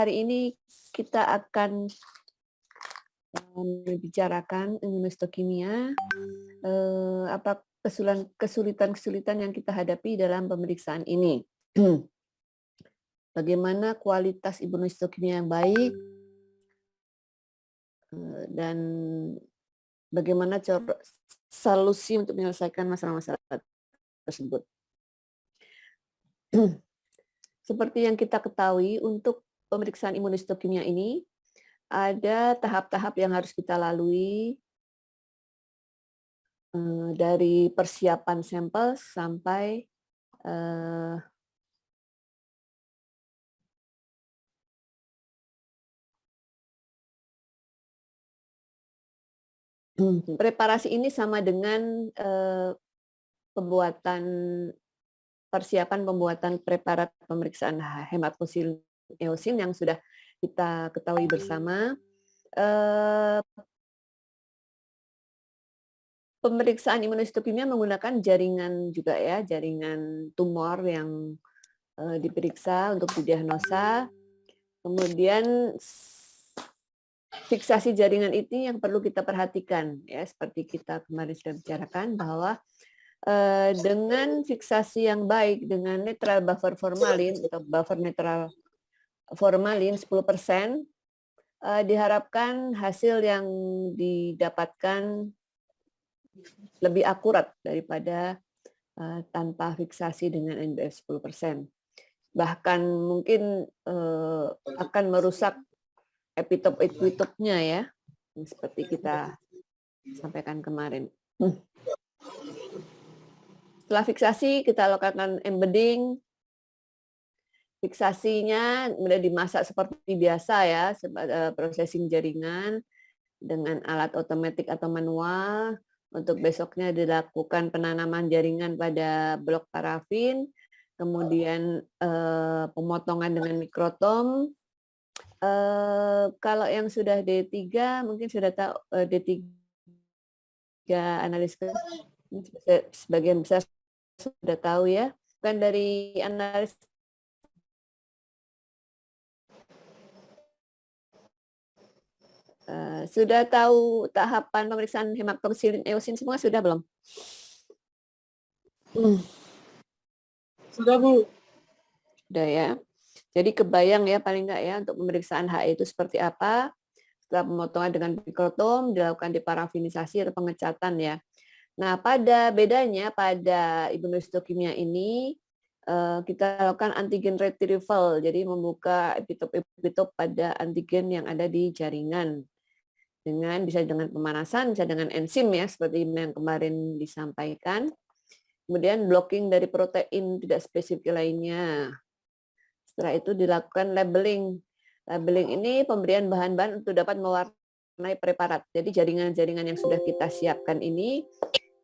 hari ini kita akan membicarakan imunohistokimia, apa kesulitan-kesulitan yang kita hadapi dalam pemeriksaan ini. Bagaimana kualitas imunohistokimia yang baik, dan bagaimana solusi untuk menyelesaikan masalah-masalah tersebut. Seperti yang kita ketahui, untuk pemeriksaan imunohistokimia ini ada tahap-tahap yang harus kita lalui, dari persiapan sampel sampai preparasi ini sama dengan persiapan pembuatan preparat pemeriksaan hematosil eosin yang sudah kita ketahui bersama. Pemeriksaan imunohistokimia menggunakan jaringan juga ya, jaringan tumor yang diperiksa untuk didiagnosa. Kemudian fiksasi jaringan ini yang perlu kita perhatikan ya, seperti kita kemarin sudah bicarakan bahwa dengan fiksasi yang baik dengan netral buffer formalin atau buffer netral formalin 10%, diharapkan hasil yang didapatkan lebih akurat daripada tanpa fiksasi dengan NBF 10%. Bahkan mungkin akan merusak epitop-epitopnya ya, seperti kita sampaikan kemarin. Setelah fiksasi, kita lakukan embedding. Fiksasinya kemudian dimasak seperti biasa ya, processing jaringan dengan alat otomatis atau manual. Untuk besoknya dilakukan penanaman jaringan pada blok parafin, kemudian pemotongan dengan mikrotom. Kalau yang sudah D3 mungkin sudah tahu, D3 analis sebagian besar sudah tahu ya. Bukan dari analis sudah tahu tahapan pemeriksaan hematoxilin eosin semua sudah belum? Sudah, Bu. Sudah ya. Jadi kebayang ya paling enggak ya untuk pemeriksaan HE itu seperti apa. Setelah pemotongan dengan mikrotom dilakukan deparafinisasi atau pengecatan ya. Nah, bedanya pada imunohistokimia ini kita lakukan antigen retrieval, jadi membuka epitop-epitop pada antigen yang ada di jaringan. Bisa dengan pemanasan, bisa dengan enzim ya, seperti yang kemarin disampaikan. Kemudian blocking dari protein tidak spesifik lainnya. Setelah itu dilakukan labeling. Labeling ini pemberian bahan-bahan untuk dapat mewarnai preparat. Jadi jaringan-jaringan yang sudah kita siapkan ini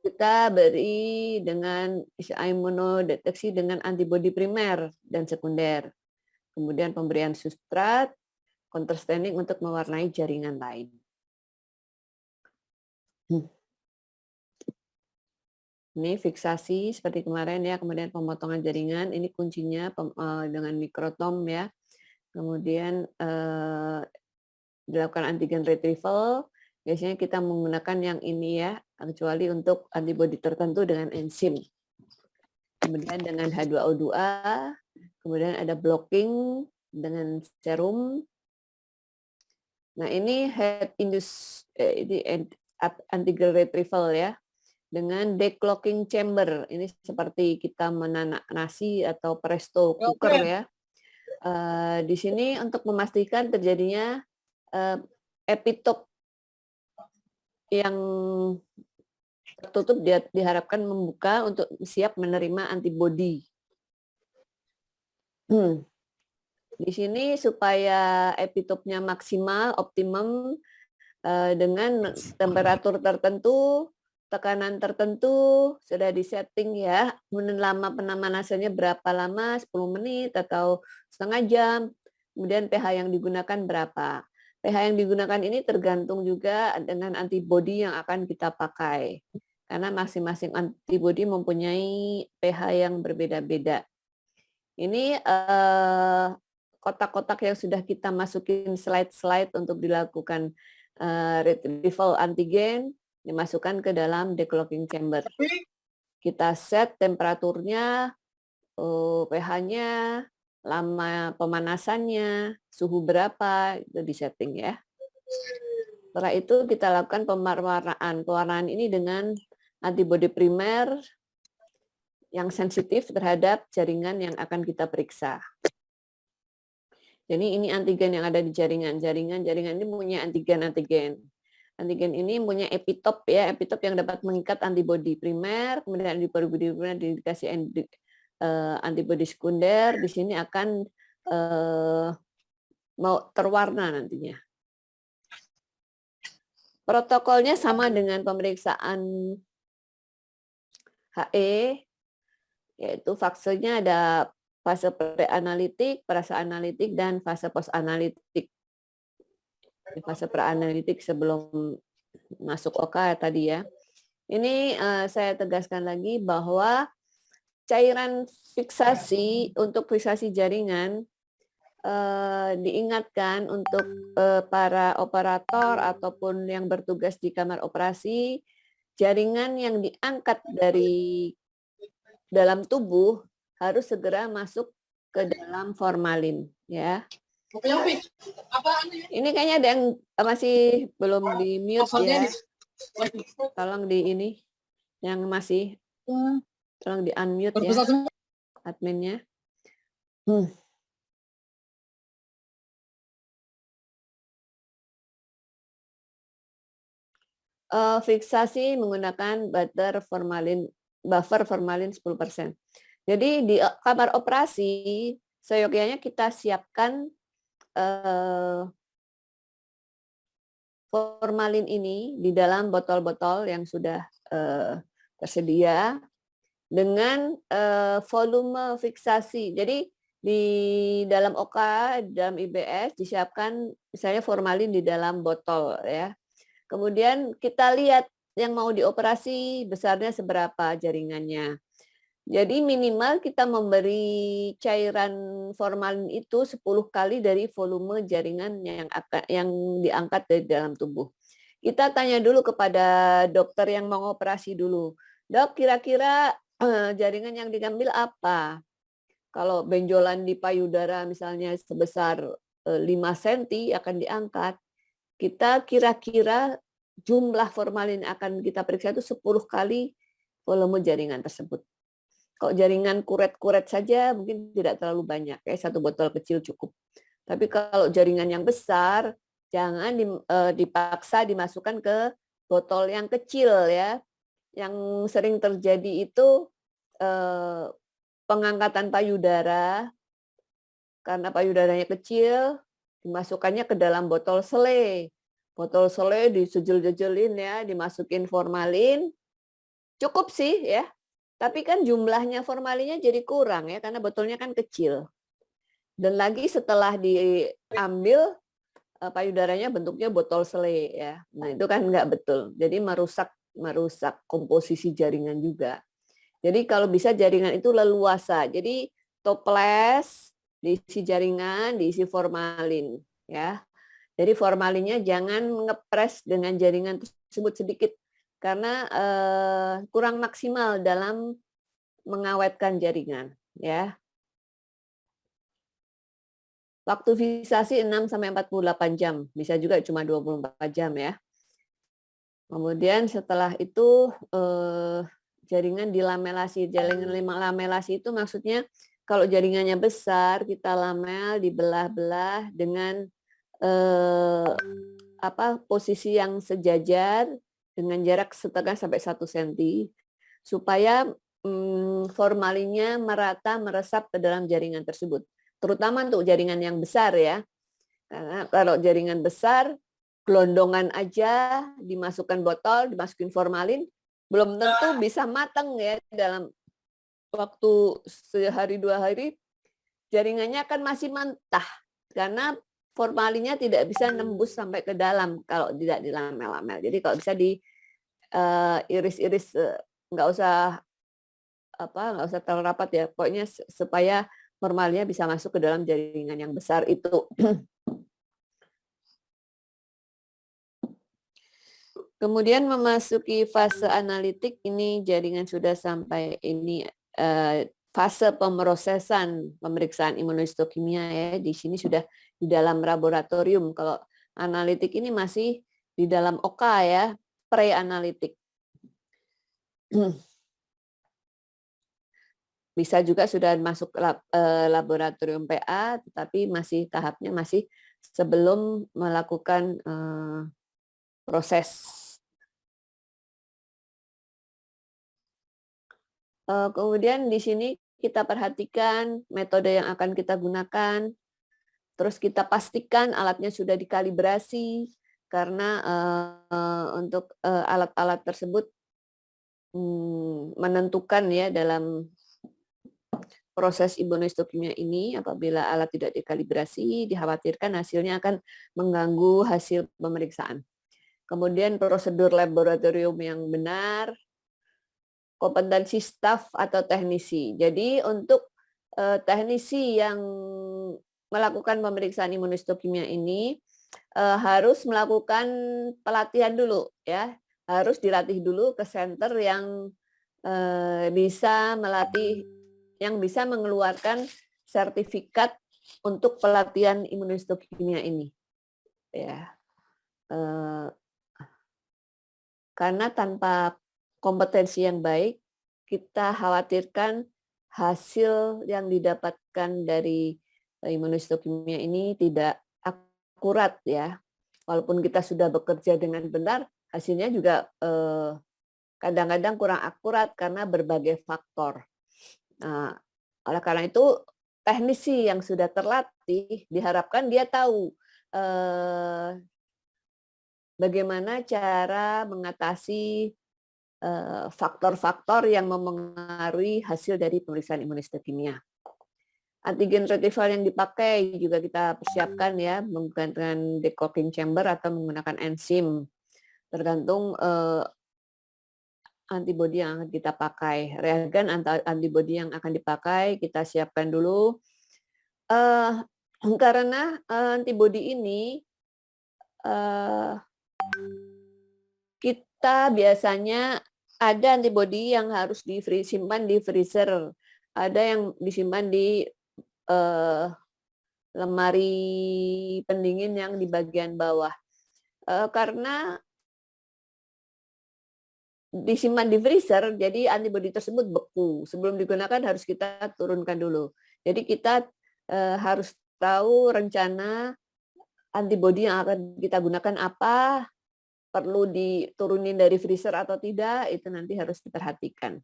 kita beri dengan imunodeteksi dengan antibodi primer dan sekunder. Kemudian pemberian substrat, counter staining untuk mewarnai jaringan lain. Ini fiksasi seperti kemarin ya, kemudian pemotongan jaringan, ini kuncinya dengan mikrotom ya. Kemudian dilakukan antigen retrieval, biasanya kita menggunakan yang ini ya, kecuali untuk antibodi tertentu dengan enzim. Kemudian dengan H2O2, kemudian ada blocking dengan serum. Nah ini head induced antigen retrieval ya, dengan declocking chamber. Ini seperti kita menanak nasi atau presto cooker ya. Di sini untuk memastikan terjadinya epitop yang tertutup diharapkan membuka untuk siap menerima antibodi. Di sini supaya epitopnya maksimal, optimum, dengan temperatur tertentu, tekanan tertentu, sudah disetting ya, kemudian lama pemanasannya berapa lama, 10 menit atau setengah jam, kemudian pH yang digunakan berapa. pH yang digunakan ini tergantung juga dengan antibodi yang akan kita pakai. Karena masing-masing antibodi mempunyai pH yang berbeda-beda. Ini kotak-kotak yang sudah kita masukin slide-slide untuk dilakukan retrieval antigen dimasukkan ke dalam decloaking chamber. Kita set temperaturnya, pH-nya, lama pemanasannya, suhu berapa, itu disetting ya. Setelah itu kita lakukan pewarnaan. Pewarnaan ini dengan antibodi primer yang sensitif terhadap jaringan yang akan kita periksa. Jadi ini antigen yang ada di jaringan. Jaringan ini punya antigen-antigen. Antigen ini punya epitop ya, epitop yang dapat mengikat antibodi primer, kemudian antibodi primer dikasih antibodi sekunder, di sini akan mau terwarna nantinya. Protokolnya sama dengan pemeriksaan HE, yaitu fasenya ada fase pre-analitik, fase analitik, dan fase post-analitik. Fase pre-analitik sebelum masuk OK tadi ya. Ini saya tegaskan lagi bahwa cairan fiksasi untuk fiksasi jaringan diingatkan untuk para operator ataupun yang bertugas di kamar operasi, jaringan yang diangkat dari dalam tubuh harus segera masuk ke dalam formalin ya. Ini kayaknya ada yang masih belum di mute ya. Tolong di ini yang masih tolong di unmute ya adminnya. Fiksasi menggunakan buffer formalin 10%. Jadi di kamar operasi seyogyanya kita siapkan formalin ini di dalam botol-botol yang sudah tersedia dengan volume fiksasi. Jadi di dalam OK, dalam IBS disiapkan misalnya formalin di dalam botol ya. Kemudian kita lihat yang mau dioperasi besarnya seberapa jaringannya. Jadi minimal kita memberi cairan formalin itu 10 kali dari volume jaringan yang diangkat dari dalam tubuh. Kita tanya dulu kepada dokter yang mau operasi dulu. Dok, kira-kira jaringan yang diambil apa? Kalau benjolan di payudara misalnya sebesar 5 cm akan diangkat, kita kira-kira jumlah formalin akan kita periksa itu 10 kali volume jaringan tersebut. Kalau jaringan kuret-kuret saja mungkin tidak terlalu banyak, kayak satu botol kecil cukup. Tapi kalau jaringan yang besar, jangan dipaksa dimasukkan ke botol yang kecil ya. Yang sering terjadi itu pengangkatan payudara, karena payudaranya kecil, dimasukkannya ke dalam botol sele. Botol sele disejel-jejelin ya, dimasukin formalin, cukup sih ya. Tapi kan jumlahnya formalinnya jadi kurang ya, karena botolnya kan kecil. Dan lagi setelah diambil, payudaranya bentuknya botol sele ya. Nah itu kan nggak betul. Jadi merusak komposisi jaringan juga. Jadi kalau bisa jaringan itu leluasa. Jadi toples, diisi jaringan, diisi formalin ya. Jadi formalinnya jangan ngepres dengan jaringan tersebut sedikit, karena kurang maksimal dalam mengawetkan jaringan ya. Waktu fiksasi 6-48 jam, bisa juga cuma 24 jam ya. Kemudian setelah itu jaringan dilamelasi. Jaringan lamelasi itu maksudnya kalau jaringannya besar, kita lamel, dibelah-belah dengan posisi yang sejajar dengan jarak 0,5 sampai 1 cm supaya formalinnya merata meresap ke dalam jaringan tersebut. Terutama untuk jaringan yang besar ya. Karena kalau jaringan besar, gelondongan aja dimasukkan botol, dimasukin formalin, belum tentu bisa matang ya dalam waktu sehari 2 hari, jaringannya akan masih mentah karena formalinnya tidak bisa nembus sampai ke dalam kalau tidak dilamel-lamel. Jadi kalau bisa diiris-iris, nggak usah terlalu rapat ya. Pokoknya supaya normalnya bisa masuk ke dalam jaringan yang besar itu. Kemudian memasuki fase analitik, ini jaringan sudah sampai ini fase pemrosesan pemeriksaan imunohistokimia ya. Di sini sudah di dalam laboratorium. Kalau analitik ini masih di dalam OK ya, pre-analitik. Bisa juga sudah masuk laboratorium PA, tetapi masih tahapnya masih sebelum melakukan proses. Kemudian di sini kita perhatikan metode yang akan kita gunakan, terus kita pastikan alatnya sudah dikalibrasi, karena untuk alat-alat tersebut menentukan ya dalam proses imunohistokimia ini. Apabila alat tidak dikalibrasi, dikhawatirkan hasilnya akan mengganggu hasil pemeriksaan. Kemudian prosedur laboratorium yang benar, kompetensi staf atau teknisi. Jadi untuk teknisi yang melakukan pemeriksaan imunohistokimia ini harus melakukan pelatihan dulu ya, harus dilatih dulu ke center yang bisa melatih, yang bisa mengeluarkan sertifikat untuk pelatihan imunohistokimia ini ya. Karena tanpa kompetensi yang baik, kita khawatirkan hasil yang didapatkan dari imunohistokimia ini tidak akurat ya. Walaupun kita sudah bekerja dengan benar, hasilnya juga kadang-kadang kurang akurat karena berbagai faktor. Nah, oleh karena itu teknisi yang sudah terlatih diharapkan dia tahu bagaimana cara mengatasi faktor-faktor yang mempengaruhi hasil dari pemeriksaan imunohistokimia. Antigen retrieval yang dipakai juga kita persiapkan ya, menggunakan decocking chamber atau menggunakan enzim, tergantung antibodi yang akan kita pakai. Reagen antibodi yang akan dipakai kita siapkan dulu. Karena antibodi ini kita biasanya ada antibodi yang harus disimpan di freezer, ada yang disimpan di lemari pendingin yang di bagian bawah. Karena disimpan di freezer, jadi antibodi tersebut beku. Sebelum digunakan harus kita turunkan dulu. Jadi kita harus tahu rencana antibodi yang akan kita gunakan apa, perlu diturunin dari freezer atau tidak, itu nanti harus diperhatikan.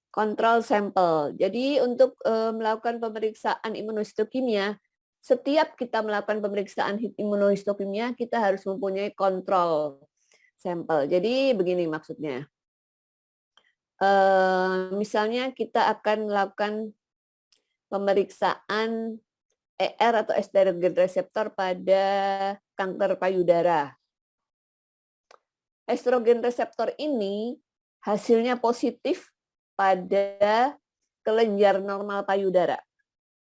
Kontrol sampel. Jadi untuk melakukan pemeriksaan imunohistokimia, setiap kita melakukan pemeriksaan imunohistokimia, kita harus mempunyai kontrol sampel. Jadi begini maksudnya. Misalnya kita akan melakukan pemeriksaan ER atau estrogen reseptor pada kanker payudara. Estrogen reseptor ini hasilnya positif pada kelenjar normal payudara.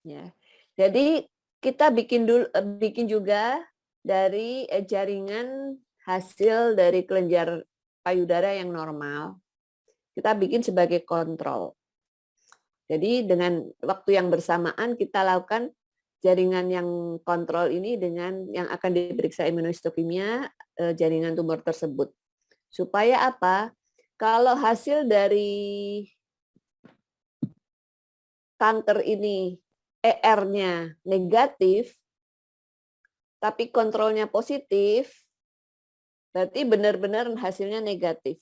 Ya. Jadi kita bikin juga dari jaringan hasil dari kelenjar payudara yang normal. Kita bikin sebagai kontrol. Jadi dengan waktu yang bersamaan kita lakukan jaringan yang kontrol ini dengan yang akan diperiksa imunohistokimia jaringan tumor tersebut. Supaya apa? Kalau hasil dari kanker ini ER-nya negatif, tapi kontrolnya positif, berarti benar-benar hasilnya negatif.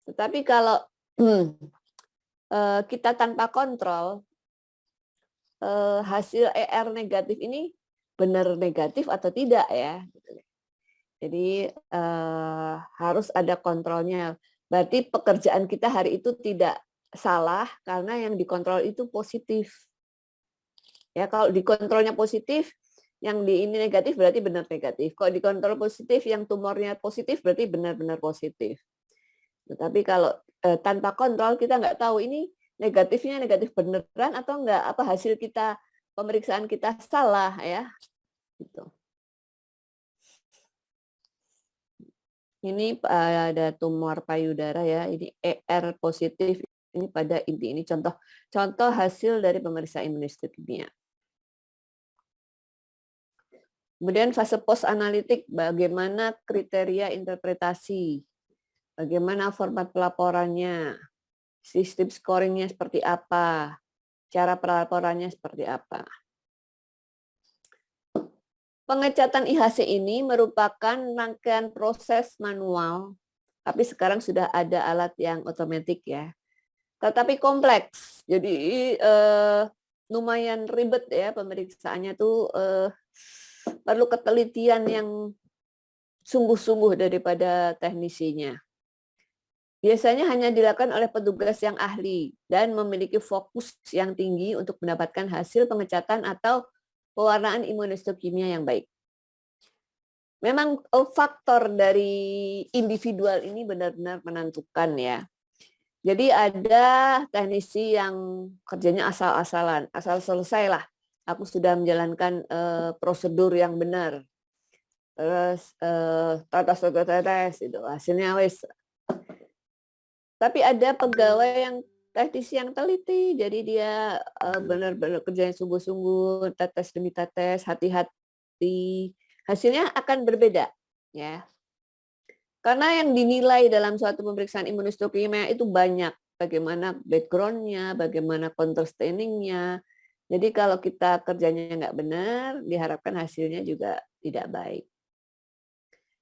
Tetapi kalau kita tanpa kontrol, hasil ER negatif ini benar negatif atau tidak ya. Jadi harus ada kontrolnya. Berarti pekerjaan kita hari itu tidak salah karena yang dikontrol itu positif. Ya, kalau dikontrolnya positif, yang di ini negatif berarti benar negatif. Kalau dikontrol positif, yang tumornya positif berarti benar-benar positif. Tetapi kalau tanpa kontrol kita nggak tahu ini negatifnya negatif beneran atau enggak, apa hasil kita pemeriksaan kita salah ya, gitu. Ini ada tumor payudara ya, ini ER positif, ini pada inti ini contoh hasil dari pemeriksaan imunohistokimia. Kemudian fase post analitik, bagaimana kriteria interpretasi, bagaimana format pelaporannya, sistem scoringnya seperti apa, cara pelaporannya seperti apa. Pengecatan IHC ini merupakan rangkaian proses manual, tapi sekarang sudah ada alat yang otomatis ya. Tetapi kompleks, jadi lumayan ribet ya pemeriksaannya tuh, perlu ketelitian yang sungguh-sungguh daripada teknisinya. Biasanya hanya dilakukan oleh petugas yang ahli dan memiliki fokus yang tinggi untuk mendapatkan hasil pengecatan atau pewarnaan imunohistokimia yang baik. Memang faktor dari individual ini benar-benar menentukan ya. Jadi ada teknisi yang kerjanya asal-asalan, asal selesai lah. Aku sudah menjalankan prosedur yang benar. Terus tetes itu hasilnya wes. Tapi ada pegawai yang teknisi yang teliti, jadi dia benar-benar kerjanya sungguh-sungguh, tetes demi tetes, hati-hati. Hasilnya akan berbeda, ya. Karena yang dinilai dalam suatu pemeriksaan imunohistokimia itu banyak, bagaimana background-nya, bagaimana counter staining-nya. Jadi kalau kita kerjanya nggak benar, diharapkan hasilnya juga tidak baik.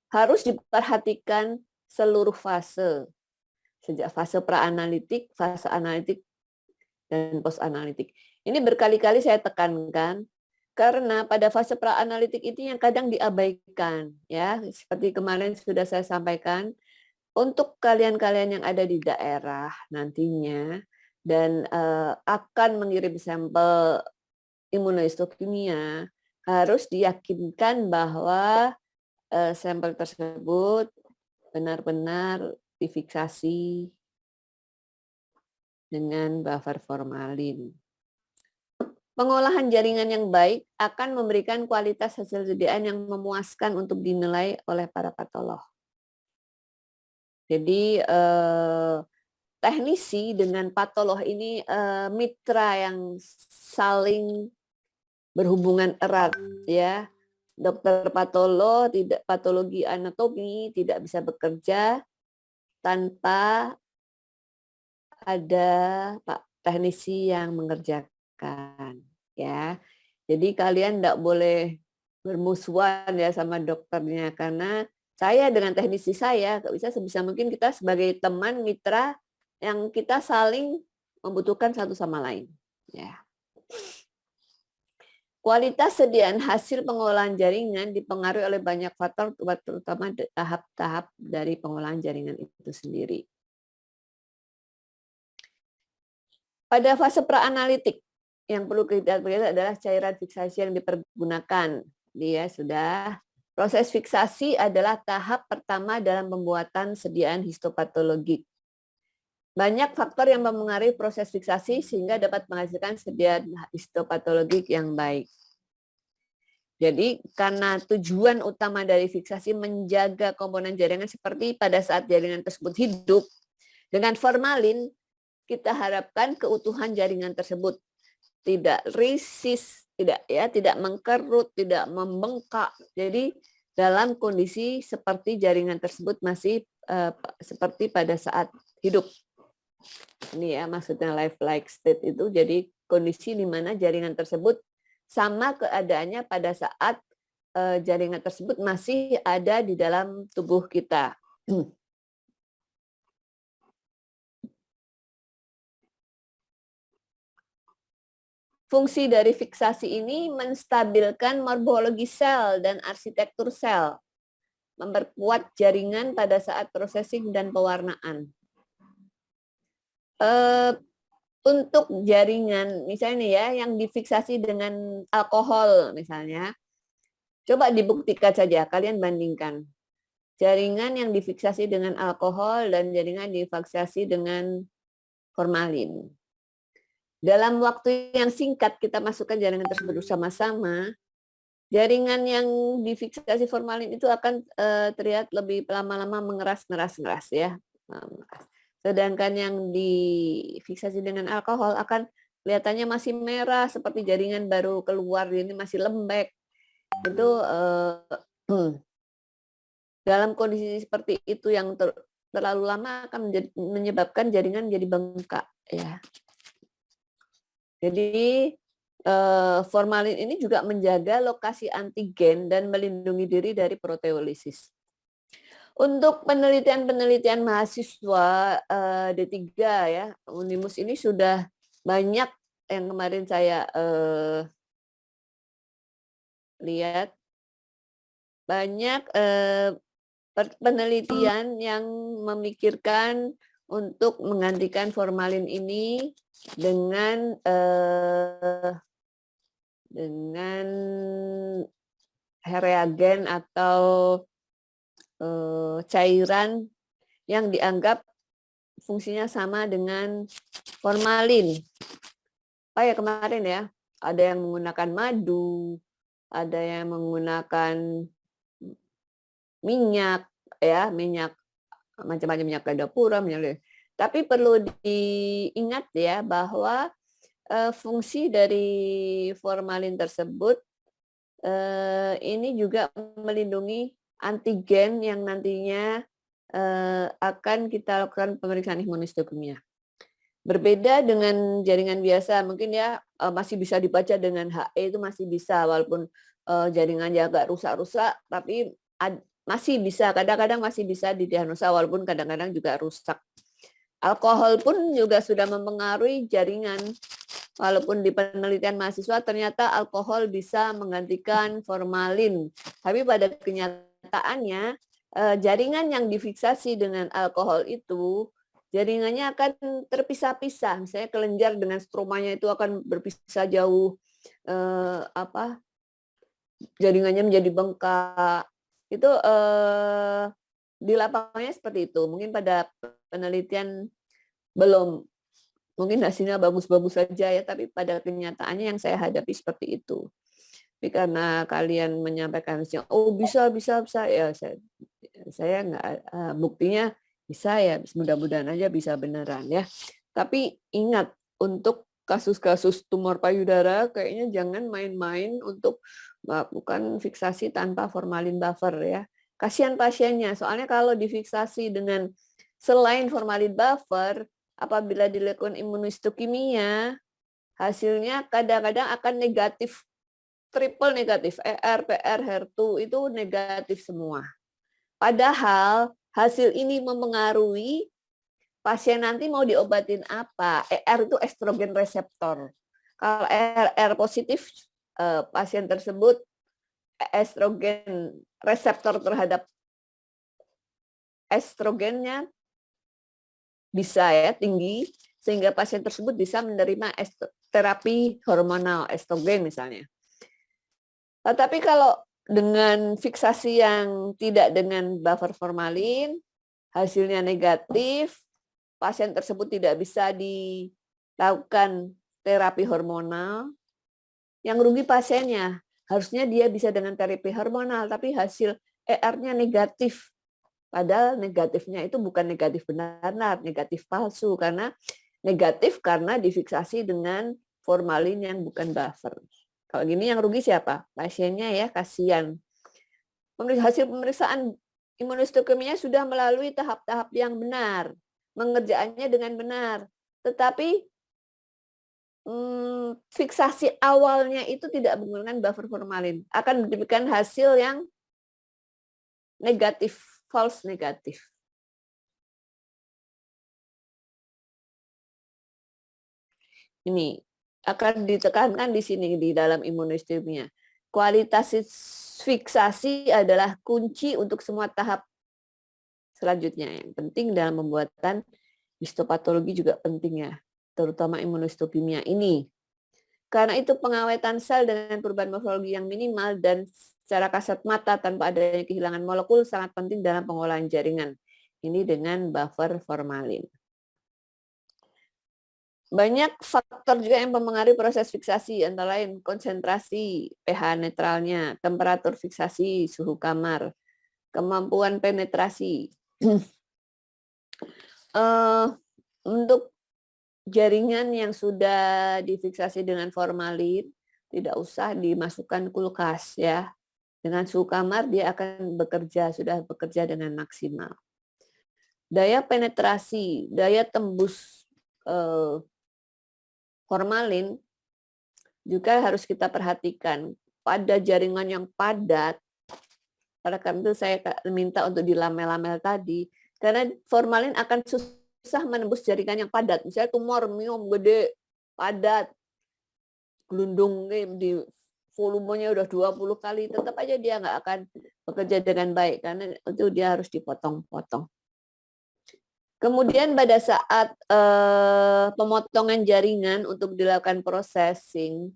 Harus diperhatikan seluruh fase, sejak fase pra-analitik, fase analitik, dan post-analitik. Ini berkali-kali saya tekankan, karena pada fase pra-analitik itu yang kadang diabaikan, ya seperti kemarin sudah saya sampaikan, untuk kalian-kalian yang ada di daerah nantinya dan akan mengirim sampel imunohistokimia, harus diyakinkan bahwa sampel tersebut benar-benar difiksasi dengan buffer formalin. Pengolahan jaringan yang baik akan memberikan kualitas hasil sediaan yang memuaskan untuk dinilai oleh para patolog. Jadi teknisi dengan patolog ini mitra yang saling berhubungan erat ya. Dokter patologi anatomi tidak bisa bekerja tanpa ada teknisi yang mengerjakan ya. Jadi kalian tidak boleh bermusuhan ya sama dokternya, karena saya dengan teknisi saya bisa sebisa mungkin kita sebagai teman mitra yang kita saling membutuhkan satu sama lain ya. Kualitas sediaan hasil pengolahan jaringan dipengaruhi oleh banyak faktor, terutama tahap-tahap dari pengolahan jaringan itu sendiri. Pada fase pra-analitik, yang perlu kita lihat adalah cairan fiksasi yang dipergunakan. Dia sudah proses fiksasi adalah tahap pertama dalam pembuatan sediaan histopatologik. Banyak faktor yang mempengaruhi proses fiksasi sehingga dapat menghasilkan sediaan histopatologik yang baik. Jadi karena tujuan utama dari fiksasi menjaga komponen jaringan seperti pada saat jaringan tersebut hidup, dengan formalin kita harapkan keutuhan jaringan tersebut tidak risis, tidak mengkerut, tidak membengkak. Jadi dalam kondisi seperti jaringan tersebut masih seperti pada saat hidup. Ini ya maksudnya life-like state itu, jadi kondisi di mana jaringan tersebut sama keadaannya pada saat jaringan tersebut masih ada di dalam tubuh kita. Fungsi dari fiksasi ini menstabilkan morfologi sel dan arsitektur sel, memperkuat jaringan pada saat processing dan pewarnaan. Untuk jaringan misalnya ya yang difiksasi dengan alkohol misalnya, coba dibuktikan saja, kalian bandingkan jaringan yang difiksasi dengan alkohol dan jaringan difiksasi dengan formalin. dalam waktu yang singkat kita masukkan jaringan tersebut bersama-sama, jaringan yang difiksasi formalin itu akan terlihat lebih lama-lama mengeras ya. Sedangkan yang difiksasi dengan alkohol akan kelihatannya masih merah seperti jaringan baru keluar, ini masih lembek. Itu dalam kondisi seperti itu yang terlalu lama akan menyebabkan jaringan menjadi bengkak ya. Jadi formalin ini juga menjaga lokasi antigen dan melindungi diri dari proteolisis. Untuk penelitian-penelitian mahasiswa D3 ya, Unimus ini sudah banyak yang kemarin saya lihat, banyak penelitian yang memikirkan untuk menggantikan formalin ini dengan reagen atau cairan yang dianggap fungsinya sama dengan formalin. Kayak kemarin ya, ada yang menggunakan madu, ada yang menggunakan minyak, ya minyak macam-macam, minyak gandapura, minyak. Tapi perlu diingat ya bahwa fungsi dari formalin tersebut ini juga melindungi antigen yang nantinya akan kita lakukan pemeriksaan imunohistokimia. Berbeda dengan jaringan biasa, mungkin ya masih bisa dibaca dengan HE, itu masih bisa, walaupun jaringannya agak rusak-rusak, tapi masih bisa, kadang-kadang masih bisa didiagnosa, walaupun kadang-kadang juga rusak. Alkohol pun juga sudah mempengaruhi jaringan, walaupun di penelitian mahasiswa ternyata alkohol bisa menggantikan formalin, tapi pada kenyataannya jaringan yang difiksasi dengan alkohol itu jaringannya akan terpisah-pisah. Misalnya kelenjar dengan stromanya itu akan berpisah jauh, jaringannya menjadi bengkak. Itu di lapangnya seperti itu. Mungkin pada penelitian belum, mungkin hasilnya bagus-bagus saja ya, tapi pada kenyataannya yang saya hadapi seperti itu. Tapi karena kalian menyampaikan oh bisa ya, saya nggak buktinya bisa ya, mudah-mudahan aja bisa beneran ya. Tapi ingat, untuk kasus-kasus tumor payudara kayaknya jangan main-main untuk melakukan fiksasi tanpa formalin buffer ya. Kasihan pasiennya, soalnya kalau difiksasi dengan selain formalin buffer, apabila dilakukan imunohistokimia, hasilnya kadang-kadang akan negatif, triple negatif, ER, PR, HER2 itu negatif semua. Padahal hasil ini mempengaruhi pasien nanti mau diobatin apa. ER itu estrogen reseptor. Kalau ER positif, pasien tersebut estrogen reseptor terhadap estrogennya bisa ya tinggi, sehingga pasien tersebut bisa menerima terapi hormonal estrogen misalnya. Tapi kalau dengan fiksasi yang tidak dengan buffer formalin, hasilnya negatif, pasien tersebut tidak bisa dilakukan terapi hormonal, yang rugi pasiennya. Harusnya dia bisa dengan terapi hormonal, tapi hasil ER-nya negatif. Padahal negatifnya itu bukan negatif benar, negatif palsu, karena negatif karena difiksasi dengan formalin yang bukan buffer. Kalau gini yang rugi siapa? Pasiennya ya, kasihan. Hasil pemeriksaan imunohistokimia sudah melalui tahap-tahap yang benar, mengerjakannya dengan benar. Tetapi fiksasi awalnya itu tidak menggunakan buffer formalin, akan memberikan hasil yang negatif, false negatif. Ini akan ditekankan di sini di dalam imunohistokimia. Kualitas fiksasi adalah kunci untuk semua tahap selanjutnya. Yang penting dalam pembuatan histopatologi juga penting ya, terutama imunohistokimia ini. Karena itu pengawetan sel dengan perubahan morfologi yang minimal dan secara kasat mata tanpa adanya kehilangan molekul sangat penting dalam pengolahan jaringan. Ini dengan buffer formalin. Banyak faktor juga yang mempengaruhi proses fiksasi, antara lain konsentrasi, pH netralnya, temperatur fiksasi, suhu kamar, kemampuan penetrasi. Untuk jaringan yang sudah difiksasi dengan formalin, tidak usah dimasukkan kulkas ya. Dengan suhu kamar dia akan sudah bekerja dengan maksimal. Daya penetrasi, daya tembus formalin juga harus kita perhatikan. Pada jaringan yang padat, pada karena itu saya minta untuk dilamel-lamel tadi, karena formalin akan susah menembus jaringan yang padat. Misalnya tumor miom gede, padat, gelundung di volumenya udah 20 kali, tetap aja dia nggak akan bekerja dengan baik, karena itu dia harus dipotong-potong. Kemudian pada saat pemotongan jaringan untuk dilakukan processing,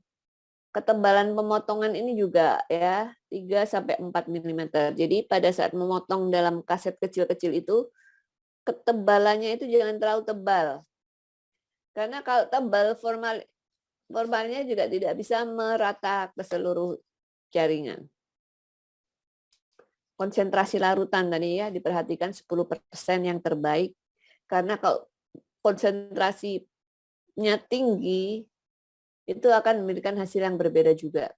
ketebalan pemotongan ini juga ya 3-4 mm. Jadi pada saat memotong dalam kaset kecil-kecil itu, ketebalannya itu jangan terlalu tebal. Karena kalau tebal, formalnya juga tidak bisa merata ke seluruh jaringan. Konsentrasi larutan tadi ya diperhatikan 10% yang terbaik. Karena kalau konsentrasinya tinggi, itu akan memberikan hasil yang berbeda juga.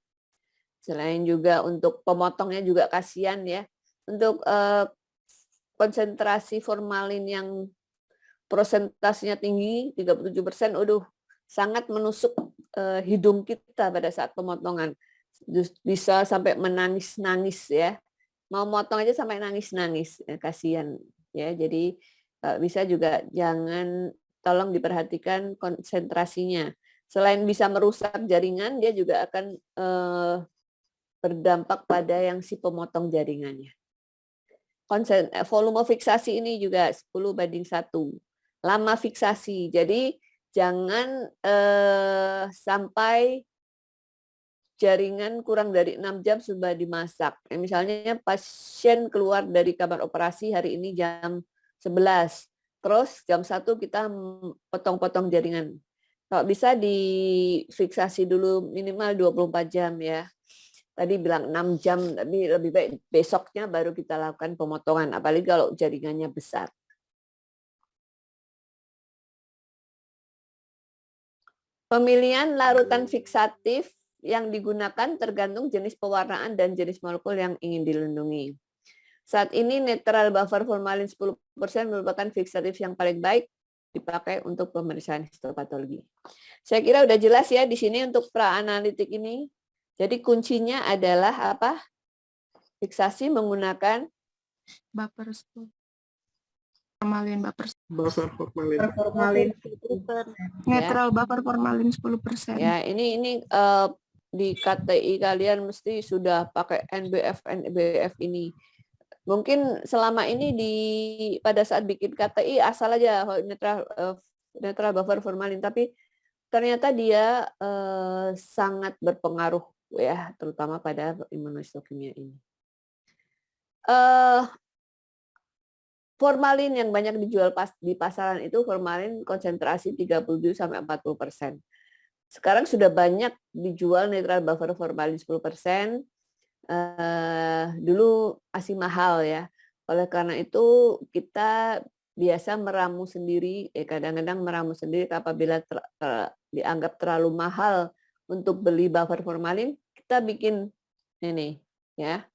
Selain juga untuk pemotongnya juga kasihan ya. Untuk konsentrasi formalin yang prosentasenya tinggi, 37%, aduh, sangat menusuk hidung kita pada saat pemotongan. Bisa sampai menangis-nangis ya. Mau motong aja sampai nangis-nangis, kasihan ya. Jadi bisa juga tolong diperhatikan konsentrasinya. Selain bisa merusak jaringan, dia juga akan berdampak pada yang si pemotong jaringannya. Volume fiksasi ini juga 10:1. Lama fiksasi, jadi jangan sampai jaringan kurang dari 6 jam sudah dimasak. Misalnya pasien keluar dari kamar operasi hari ini jam 11, terus jam 1 kita potong-potong jaringan. Kalau bisa difiksasi dulu minimal 24 jam ya. Tadi bilang 6 jam, tapi lebih baik besoknya baru kita lakukan pemotongan, apalagi kalau jaringannya besar. Pemilihan larutan fiksatif yang digunakan tergantung jenis pewarnaan dan jenis molekul yang ingin dilindungi. Saat ini netral buffer formalin 10% merupakan fiksatif yang paling baik dipakai untuk pemeriksaan histopatologi. Saya kira udah jelas ya di sini untuk pra-analitik ini. Jadi kuncinya adalah apa? Fiksasi menggunakan buffer formalin netral buffer formalin 10%. Ya, ini di KTI kalian mesti sudah pakai NBF ini. Mungkin selama ini pada saat bikin KTI asal aja netral buffer formalin, tapi ternyata dia sangat berpengaruh ya, terutama pada imunohistokimia ini. Formalin yang banyak dijual di pasaran itu formalin konsentrasi 37-40%. Sekarang sudah banyak dijual netral buffer formalin 10%. Dulu masih mahal ya. Oleh karena itu kita biasa meramu sendiri, kadang-kadang meramu sendiri apabila dianggap terlalu mahal untuk beli buffer formalin, kita bikin ini ya.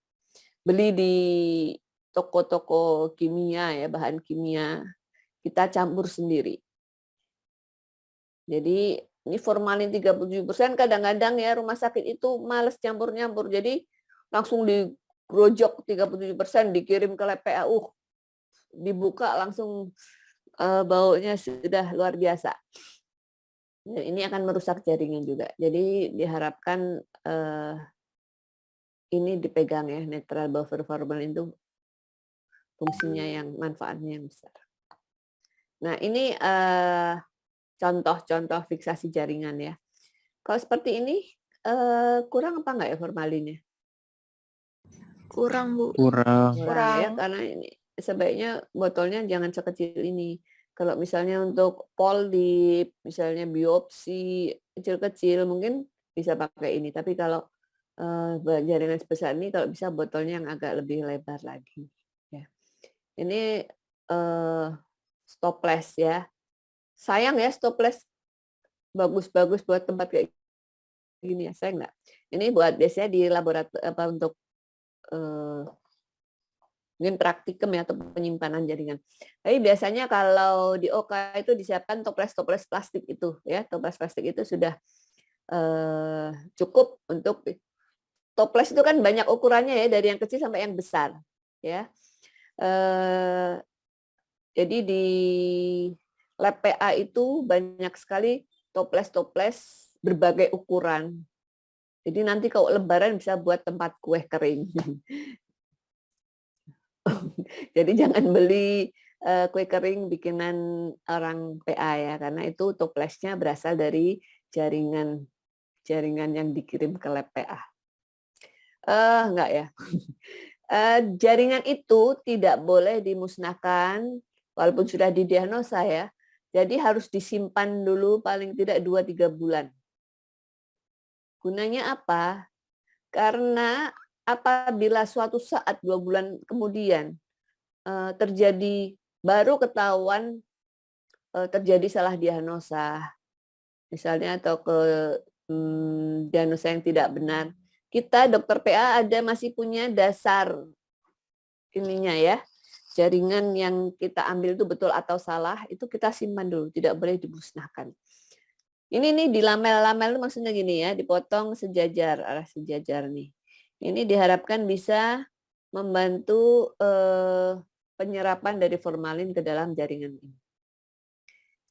Beli di toko-toko kimia ya, bahan kimia, kita campur sendiri. Jadi ini formalin 37%, kadang-kadang ya rumah sakit itu males campur-nyampur. Jadi langsung digrojok 37%, dikirim ke lab PAU. Dibuka langsung baunya sudah luar biasa. Dan ini akan merusak jaringan juga. Jadi diharapkan ini dipegang ya, netral buffer formalin itu fungsinya yang manfaatnya yang besar. Nah, ini contoh-contoh fiksasi jaringan ya. Kalau seperti ini kurang apa enggak ya formalinnya? Kurang, Bu. Kurang. Ya, karena ini sebaiknya botolnya jangan sekecil ini. Kalau misalnya untuk polip, misalnya biopsi kecil-kecil mungkin bisa pakai ini. Tapi kalau jaringan sebesar ini kalau bisa botolnya yang agak lebih lebar lagi. Ya. Ini stopless ya. Sayang ya stopless bagus-bagus buat tempat kayak gini ya, sayang nggak? Ini buat biasanya di laboratorium untuk mungkin praktikum ya atau penyimpanan jaringan. Tapi biasanya kalau di OK itu disiapkan toples-toples plastik itu ya, toples plastik itu sudah cukup untuk toples itu kan banyak ukurannya ya dari yang kecil sampai yang besar ya. Jadi di lab PA itu banyak sekali toples-toples berbagai ukuran. Jadi nanti kalau lebaran bisa buat tempat kue kering. Jadi jangan beli kue kering bikinan orang PA ya, karena itu toplesnya berasal dari jaringan yang dikirim ke lab PA. Enggak ya. Jaringan itu tidak boleh dimusnahkan walaupun sudah didiagnosa ya. Jadi harus disimpan dulu paling tidak 2-3 bulan. Gunanya apa? Karena apabila suatu saat 2 bulan kemudian terjadi baru ketahuan terjadi salah diagnosa, misalnya atau ke diagnosa yang tidak benar, kita dokter PA masih punya dasar ininya ya, jaringan yang kita ambil itu betul atau salah, itu kita simpan dulu, tidak boleh dimusnahkan. Ini nih di lamel-lamel maksudnya gini ya, dipotong sejajar, arah sejajar nih. Ini diharapkan bisa membantu penyerapan dari formalin ke dalam jaringan ini.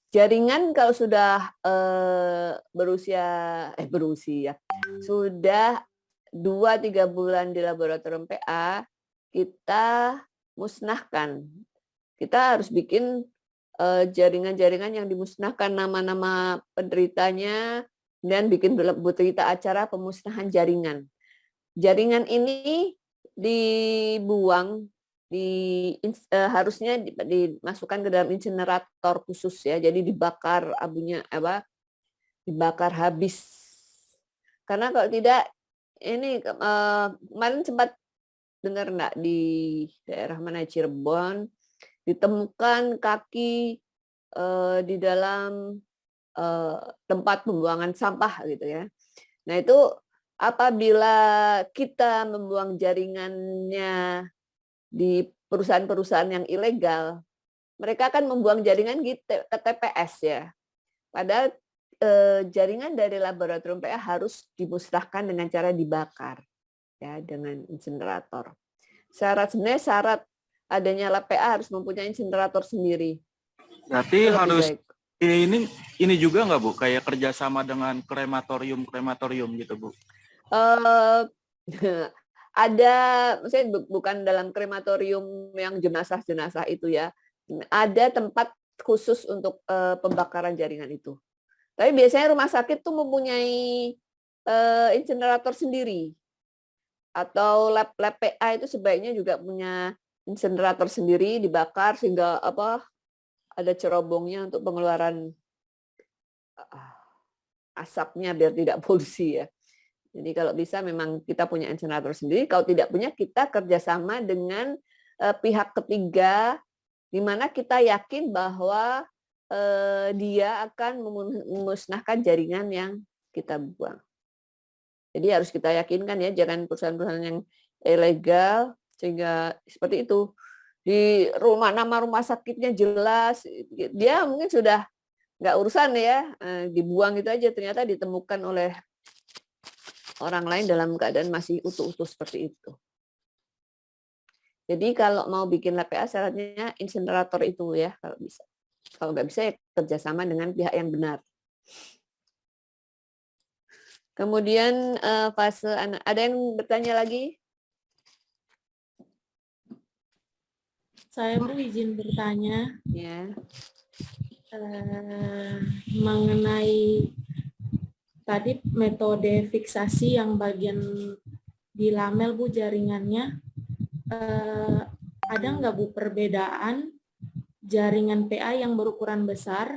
Jaringan kalau sudah berusia sudah 2-3 bulan di laboratorium PA, kita musnahkan. Kita harus bikin jaringan-jaringan yang dimusnahkan, nama-nama penderitanya, dan bikin berita acara pemusnahan jaringan. Jaringan ini dibuang, harusnya dimasukkan ke dalam insinerator khusus ya, jadi dibakar abunya dibakar habis. Karena kalau tidak, ini kemarin sempat dengar enggak di daerah mana Cirebon ditemukan kaki di dalam tempat pembuangan sampah gitu ya. Nah itu apabila kita membuang jaringannya di perusahaan-perusahaan yang ilegal, mereka akan membuang jaringan ke TPS ya. Padahal jaringan dari laboratorium PA harus dimusnahkan dengan cara dibakar ya, dengan insinerator. Sebenarnya syarat adanya lab PA harus mempunyai insinerator sendiri. Berarti harus ini juga nggak Bu, kayak kerjasama dengan krematorium gitu Bu? Ada, maksudnya bukan dalam krematorium yang jenazah itu ya. Ada tempat khusus untuk pembakaran jaringan itu. Tapi biasanya rumah sakit tuh mempunyai insinerator sendiri. Atau lab PA itu sebaiknya juga punya insinerator sendiri, dibakar sehingga ada cerobongnya untuk pengeluaran asapnya biar tidak polusi ya. Jadi kalau bisa memang kita punya insinerator sendiri. Kalau tidak punya, kita kerjasama dengan pihak ketiga, di mana kita yakin bahwa dia akan memusnahkan jaringan yang kita buang. Jadi harus kita yakinkan ya, jangan perusahaan-perusahaan yang ilegal, sehingga seperti itu. Di nama rumah sakitnya jelas, dia mungkin sudah nggak urusan ya, dibuang itu aja, ternyata ditemukan oleh orang lain dalam keadaan masih utuh-utuh seperti itu. Jadi kalau mau bikin lab PA syaratnya insinerator itu ya, kalau bisa. Kalau nggak bisa ya kerjasama dengan pihak yang benar. Kemudian fase ada yang bertanya lagi? Saya Bu izin bertanya. Ya. Mengenai tadi metode fiksasi yang bagian di lamel Bu jaringannya, ada nggak Bu perbedaan jaringan PA yang berukuran besar,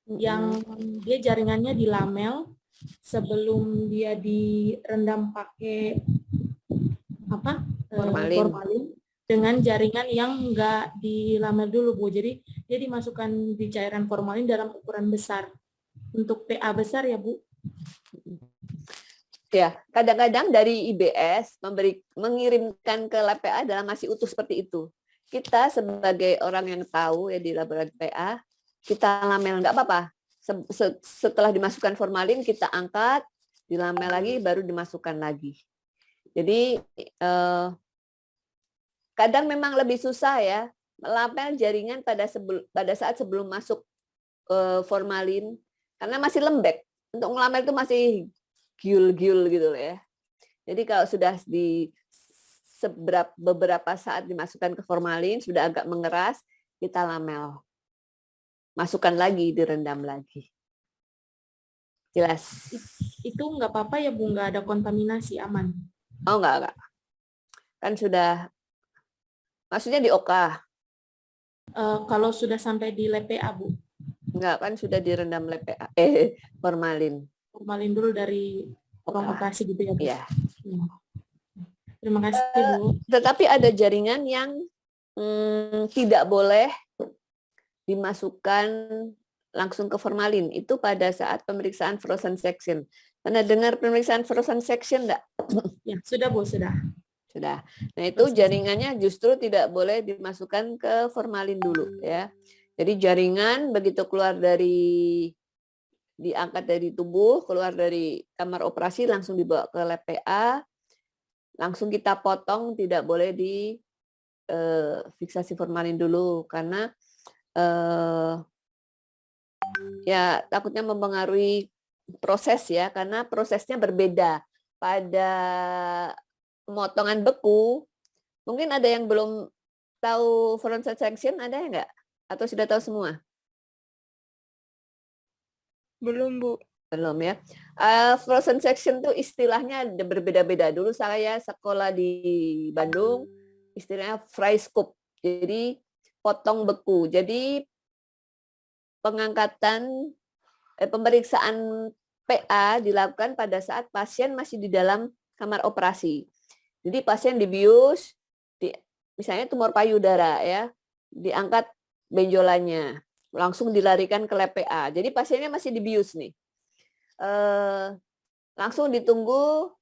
yang dia jaringannya di lamel sebelum dia direndam pakai apa formalin dengan jaringan yang enggak di lamel dulu Bu. Jadi dia dimasukkan di cairan formalin dalam ukuran besar untuk PA besar ya Bu. Ya, kadang-kadang dari IBS mengirimkan ke lab PA dalam masih utuh seperti itu. Kita sebagai orang yang tahu ya di laboratorium PA, kita lamel nggak apa-apa. Setelah dimasukkan formalin kita angkat, dilamel lagi, baru dimasukkan lagi. Jadi kadang memang lebih susah ya melamel jaringan pada saat sebelum masuk formalin karena masih lembek. Untuk melamel itu masih giul-giul gitu loh ya. Jadi kalau sudah di beberapa saat dimasukkan ke formalin, sudah agak mengeras, kita lamel. Masukkan lagi, direndam lagi. Jelas? Itu nggak apa-apa ya Bu, nggak ada kontaminasi, aman? Oh enggak. Kan sudah, maksudnya di OK? Kalau sudah sampai di lab PA Bu? Enggak, kan sudah direndam lab PA. Formalin. Formalin dulu dari ruang operasi gitu ya Bu? Iya. Terima kasih Bu. Tetapi ada jaringan yang tidak boleh dimasukkan langsung ke formalin. Itu pada saat pemeriksaan frozen section. Pernah dengar pemeriksaan frozen section enggak? Ya, sudah Bu, sudah. Sudah. Nah, itu jaringannya justru tidak boleh dimasukkan ke formalin dulu ya. Jadi jaringan begitu keluar diangkat dari tubuh, keluar dari kamar operasi langsung dibawa ke lab PA, langsung kita potong, tidak boleh di fiksasi formalin dulu karena ya takutnya mempengaruhi proses ya, karena prosesnya berbeda. Pada pemotongan beku, mungkin ada yang belum tahu frozen section, ada yang enggak? Atau sudah tahu semua? Belum Bu. Belum ya. Frozen section itu istilahnya berbeda-beda. Dulu saya sekolah di Bandung, istilahnya fry scoop. Jadi potong beku. Jadi pemeriksaan PA dilakukan pada saat pasien masih di dalam kamar operasi. Jadi pasien dibius, misalnya tumor payudara ya, diangkat benjolannya, langsung dilarikan ke lab PA. Jadi pasiennya masih dibius nih. Langsung ditunggu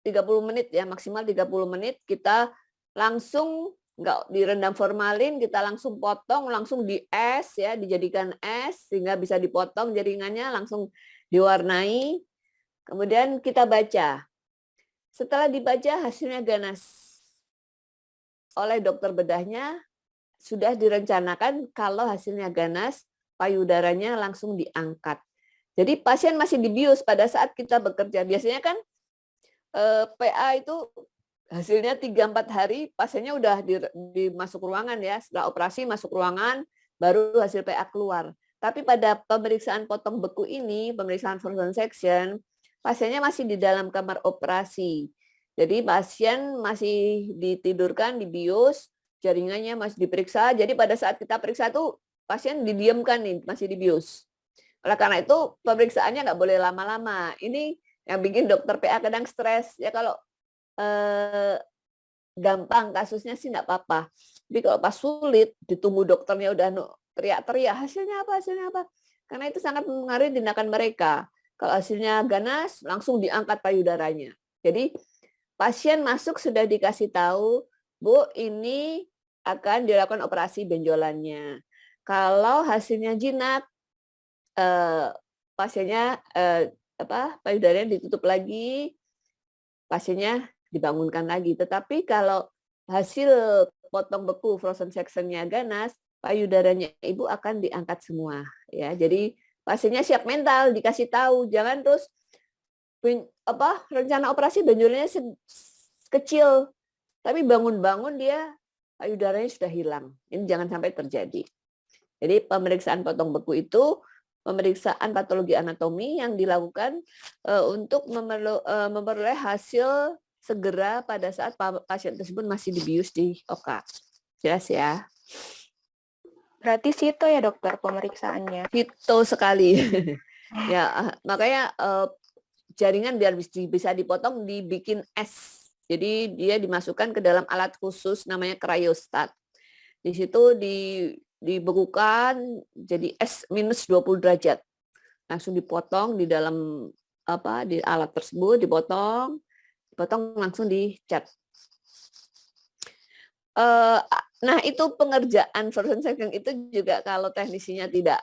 30 menit ya, maksimal 30 menit, kita langsung nggak direndam formalin, kita langsung potong, langsung di es ya, dijadikan es sehingga bisa dipotong jaringannya, langsung diwarnai, kemudian kita baca. Setelah dibaca hasilnya ganas. Oleh dokter bedahnya sudah direncanakan kalau hasilnya ganas, payudaranya langsung diangkat. Jadi pasien masih dibius pada saat kita bekerja. Biasanya kan PA itu hasilnya 3-4 hari, pasiennya udah dimasuk ruangan ya. Setelah operasi masuk ruangan, baru hasil PA keluar. Tapi pada pemeriksaan potong beku ini, pemeriksaan frozen section, pasiennya masih di dalam kamar operasi. Jadi pasien masih ditidurkan, dibius, jaringannya masih diperiksa. Jadi pada saat kita periksa tuh pasien didiamkan nih, masih dibius. Oleh karena itu pemeriksaannya nggak boleh lama-lama. Ini yang bikin dokter PA kadang stres. Ya kalau gampang kasusnya sih nggak apa-apa. Tapi kalau pas sulit, ditunggu dokternya udah teriak-teriak, hasilnya apa? Karena itu sangat mempengaruhi tindakan mereka. Kalau hasilnya ganas, langsung diangkat payudaranya. Jadi pasien masuk sudah dikasih tahu, Bu, ini akan dilakukan operasi benjolannya. Kalau hasilnya jinak, pasiennya payudaranya ditutup lagi, pasiennya dibangunkan lagi. Tetapi kalau hasil potong beku frozen section-nya ganas, payudaranya ibu akan diangkat semua ya. Jadi pasiennya siap mental, dikasih tahu, jangan terus rencana operasi benjolannya kecil, tapi bangun-bangun dia payudaranya sudah hilang. Ini jangan sampai terjadi. Jadi pemeriksaan potong beku itu pemeriksaan patologi anatomi yang dilakukan untuk memperoleh hasil segera pada saat pasien tersebut masih dibius di OK. Jelas ya? Berarti situ ya dokter pemeriksaannya. Hito sekali. Ya, makanya jaringan biar bisa dipotong dibikin es. Jadi dia dimasukkan ke dalam alat khusus namanya cryostat. Di situ dibekukan jadi es minus 20 derajat. Langsung dipotong di dalam di alat tersebut, dipotong langsung dicat. Nah, itu pengerjaan frozen section itu juga kalau teknisinya tidak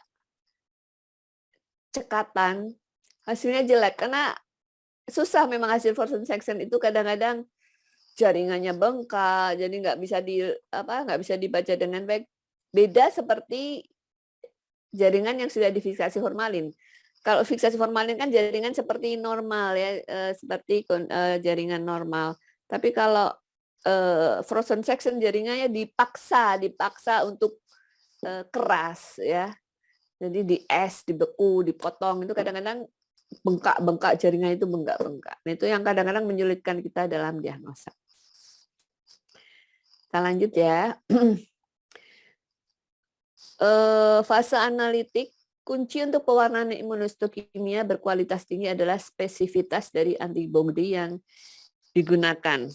cekatan, hasilnya jelek karena susah memang hasil frozen section itu kadang-kadang jaringannya bengkak, jadi nggak bisa dibaca dengan baik. Beda seperti jaringan yang sudah difiksasi formalin. Kalau fiksasi formalin kan jaringan seperti normal ya, seperti jaringan normal. Tapi kalau frozen section jaringannya dipaksa untuk keras ya. Jadi di es, dibeku, dipotong itu kadang-kadang bengkak jaringan itu bengkak. Nah, itu yang kadang-kadang menyulitkan kita dalam diagnosa. Kita lanjut ya. Fase analitik, kunci untuk pewarnaan imunostokimia berkualitas tinggi adalah spesifitas dari antibodi yang digunakan.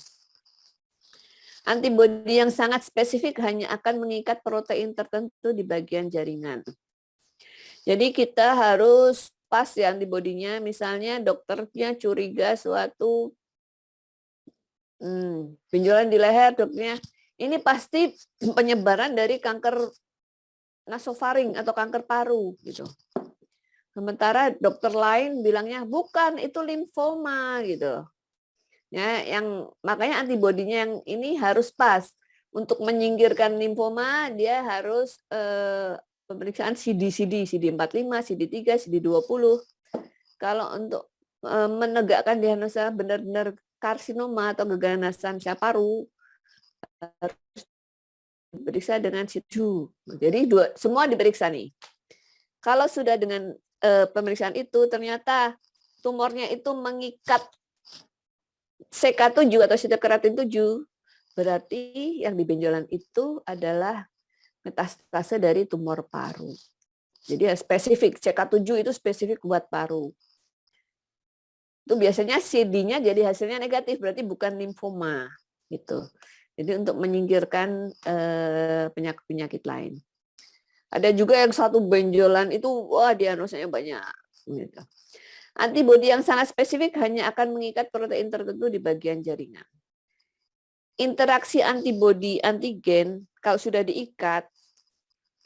Antibodi yang sangat spesifik hanya akan mengikat protein tertentu di bagian jaringan. Jadi kita harus pas ya antibodinya, misalnya dokternya curiga suatu benjolan di leher, dokternya ini pasti penyebaran dari kanker nasofaring atau kanker paru gitu. Sementara dokter lain bilangnya bukan, itu limfoma gitu. Ya, makanya antibodinya yang ini harus pas. Untuk menyingkirkan limfoma dia harus pemeriksaan CD45, CD3, CD20. Kalau untuk menegakkan diagnosa benar-benar karsinoma atau keganasan paru harus diperiksa dengan CD. Jadi semua diperiksa nih. Kalau sudah dengan pemeriksaan itu ternyata tumornya itu mengikat CK7 atau sitokeratin 7, berarti yang di benjolan itu adalah metastase dari tumor paru. Jadi spesifik, CK7 itu spesifik buat paru. Itu biasanya CD-nya jadi hasilnya negatif, berarti bukan limfoma gitu. Jadi untuk menyingkirkan penyakit-penyakit lain. Ada juga yang satu benjolan itu wah diagnosanya banyak gitu. Antibodi yang sangat spesifik hanya akan mengikat protein tertentu di bagian jaringan. Interaksi antibodi antigen kalau sudah diikat,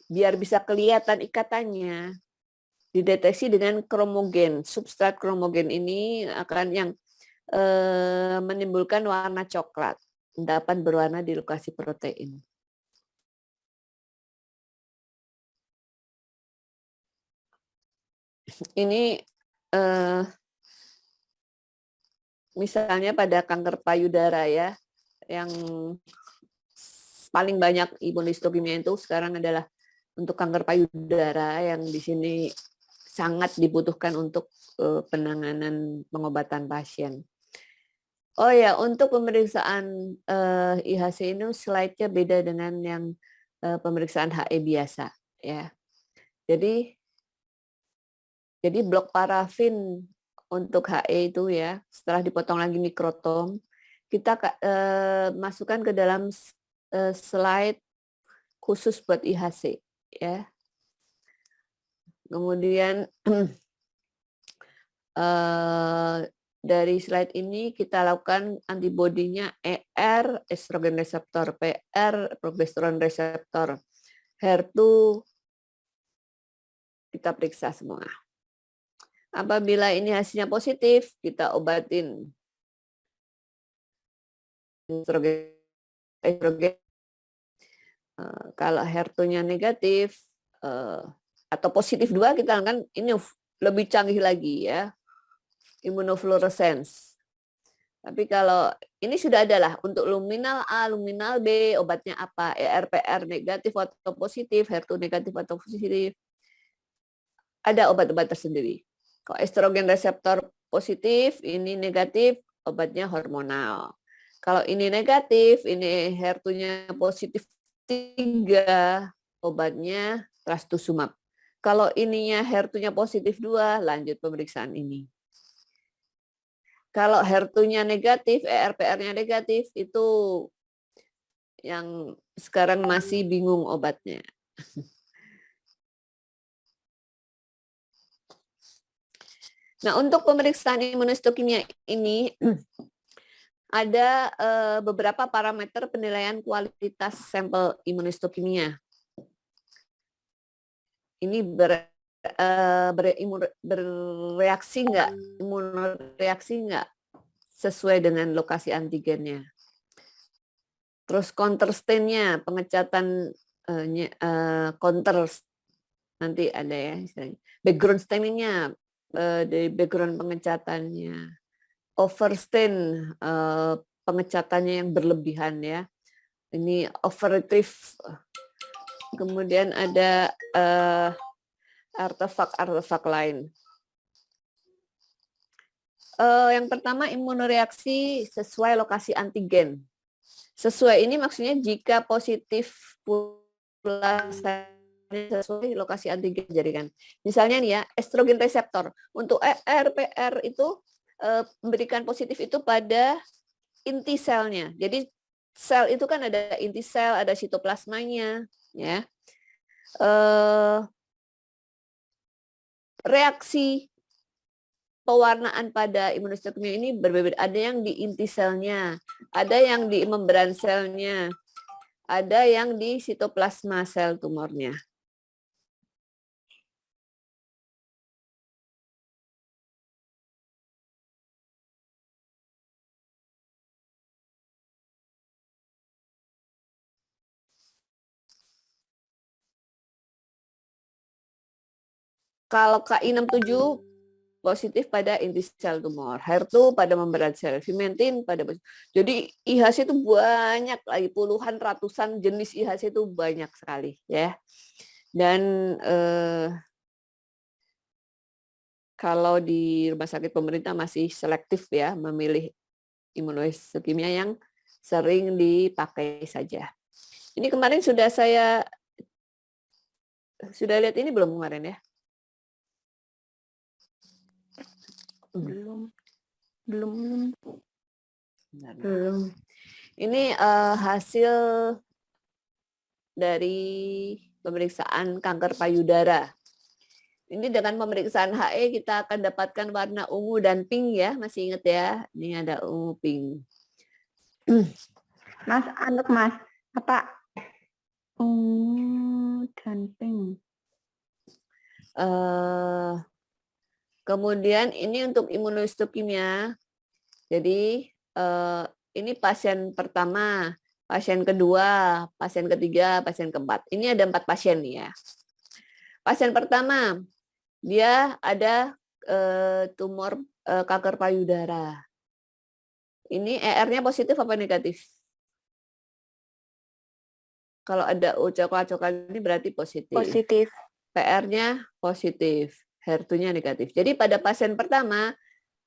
biar bisa kelihatan ikatannya, dideteksi dengan kromogen. Substrat kromogen ini akan yang menimbulkan warna coklat, endapan berwarna di lokasi protein. Ini misalnya pada kanker payudara ya, yang paling banyak imunostokimia itu sekarang adalah untuk kanker payudara yang di sini sangat dibutuhkan untuk penanganan pengobatan pasien. Oh ya, untuk pemeriksaan IHC ini slide-nya beda dengan yang pemeriksaan HE biasa ya. Jadi blok parafin untuk HE itu ya, setelah dipotong lagi mikrotom, kita masukkan ke dalam slide khusus buat IHC ya. Kemudian dari slide ini kita lakukan antibodinya ER, estrogen reseptor, PR, progesteron reseptor, HER2, kita periksa semua. Apabila ini hasilnya positif, kita obatin estrogen. Kalau HER2-nya negatif atau positif 2, kita kan ini lebih canggih lagi ya, immunofluorescence. Tapi kalau ini sudah ada lah untuk luminal A, luminal B, obatnya apa? ERPR negatif atau positif, HER2 negatif atau positif. Ada obat-obat tersendiri. Kalau estrogen reseptor positif, ini negatif, obatnya hormonal. Kalau ini negatif, ini HER2-nya positif 3, obatnya trastuzumab. Kalau ininya HER2-nya positif 2, lanjut pemeriksaan ini. Kalau HER2-nya negatif, ERPR-nya negatif, itu yang sekarang masih bingung obatnya. Nah, untuk pemeriksaan imunohistokimia ini ada beberapa parameter penilaian kualitas sampel imunohistokimia. Ini bereaksi nggak, imunoreaksi nggak sesuai dengan lokasi antigennya. Terus counter stain-nya, pengecatan counter, nanti ada ya, background staining-nya, dari background pengecatannya, overstain, pengecatannya yang berlebihan ya. Ini overretrieve. Kemudian ada artefak lain. Yang pertama imunoreaksi sesuai lokasi antigen. Sesuai ini maksudnya jika positif pula sesuai lokasi antigen jaringan. Misalnya nih ya, estrogen reseptor. Untuk ERPR itu memberikan positif itu pada inti selnya. Jadi sel itu kan ada inti sel, ada sitoplasmanya, ya. Reaksi pewarnaan pada imunohistokimia ini berbeda. Ada yang di inti selnya, ada yang di membran selnya, ada yang di sitoplasma sel tumornya. Kalau KI67 positif pada inti sel tumor, HER2 pada membran sel, Vimentin pada. Jadi IHC itu banyak lagi, puluhan ratusan jenis IHC itu banyak sekali ya. Dan kalau di rumah sakit pemerintah masih selektif ya memilih imunohistokimia yang sering dipakai saja. Ini kemarin sudah lihat ini belum kemarin ya? Belum. Ini hasil dari pemeriksaan kanker payudara. Ini dengan pemeriksaan HE kita akan dapatkan warna ungu dan pink ya, masih ingat ya? Ini ada ungu pink. Mas, apa? Ungu dan pink. Kemudian ini untuk imunohistokimia. Jadi ini pasien pertama, pasien kedua, pasien ketiga, pasien keempat. Ini ada 4 pasien nih ya. Pasien pertama, dia ada tumor kanker payudara. Ini ER-nya positif apa negatif? Kalau ada coklat-coklat ini berarti positif. Positif. PR-nya positif, HER2-nya negatif. Jadi pada pasien pertama,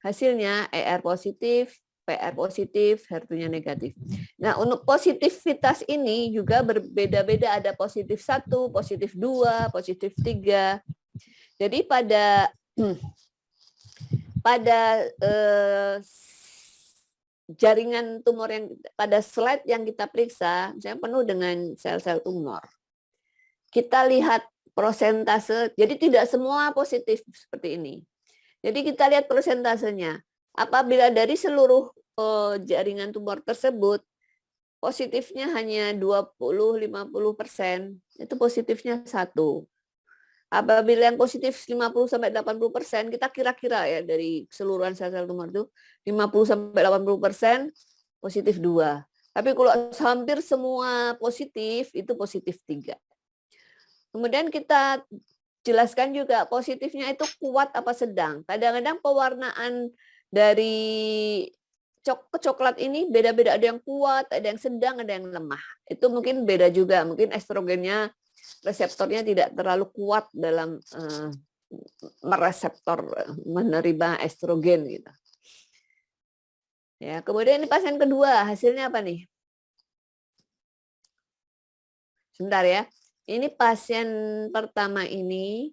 hasilnya ER positif, PR positif, HER2-nya negatif. Nah, untuk positivitas ini juga berbeda-beda, ada positif 1, positif 2, positif 3. Jadi pada jaringan tumor yang pada slide yang kita periksa, misalnya penuh dengan sel-sel tumor. Kita lihat prosentase, jadi tidak semua positif seperti ini. Jadi kita lihat prosentasenya. Apabila dari seluruh jaringan tumor tersebut, positifnya hanya 20-50%, itu positifnya 1. Apabila yang positif 50-80%, kita kira-kira ya dari keseluruhan sel-sel tumor itu 50-80% positif 2. Tapi kalau hampir semua positif, itu positif 3. Kemudian kita jelaskan juga positifnya itu kuat apa sedang. Kadang-kadang pewarnaan dari coklat ini beda-beda, ada yang kuat, ada yang sedang, ada yang lemah. Itu mungkin beda juga, mungkin estrogennya, reseptornya tidak terlalu kuat dalam mereseptor menerima estrogen gitu. Ya, kemudian ini pasien kedua, hasilnya apa nih? Sebentar ya. Ini pasien pertama ini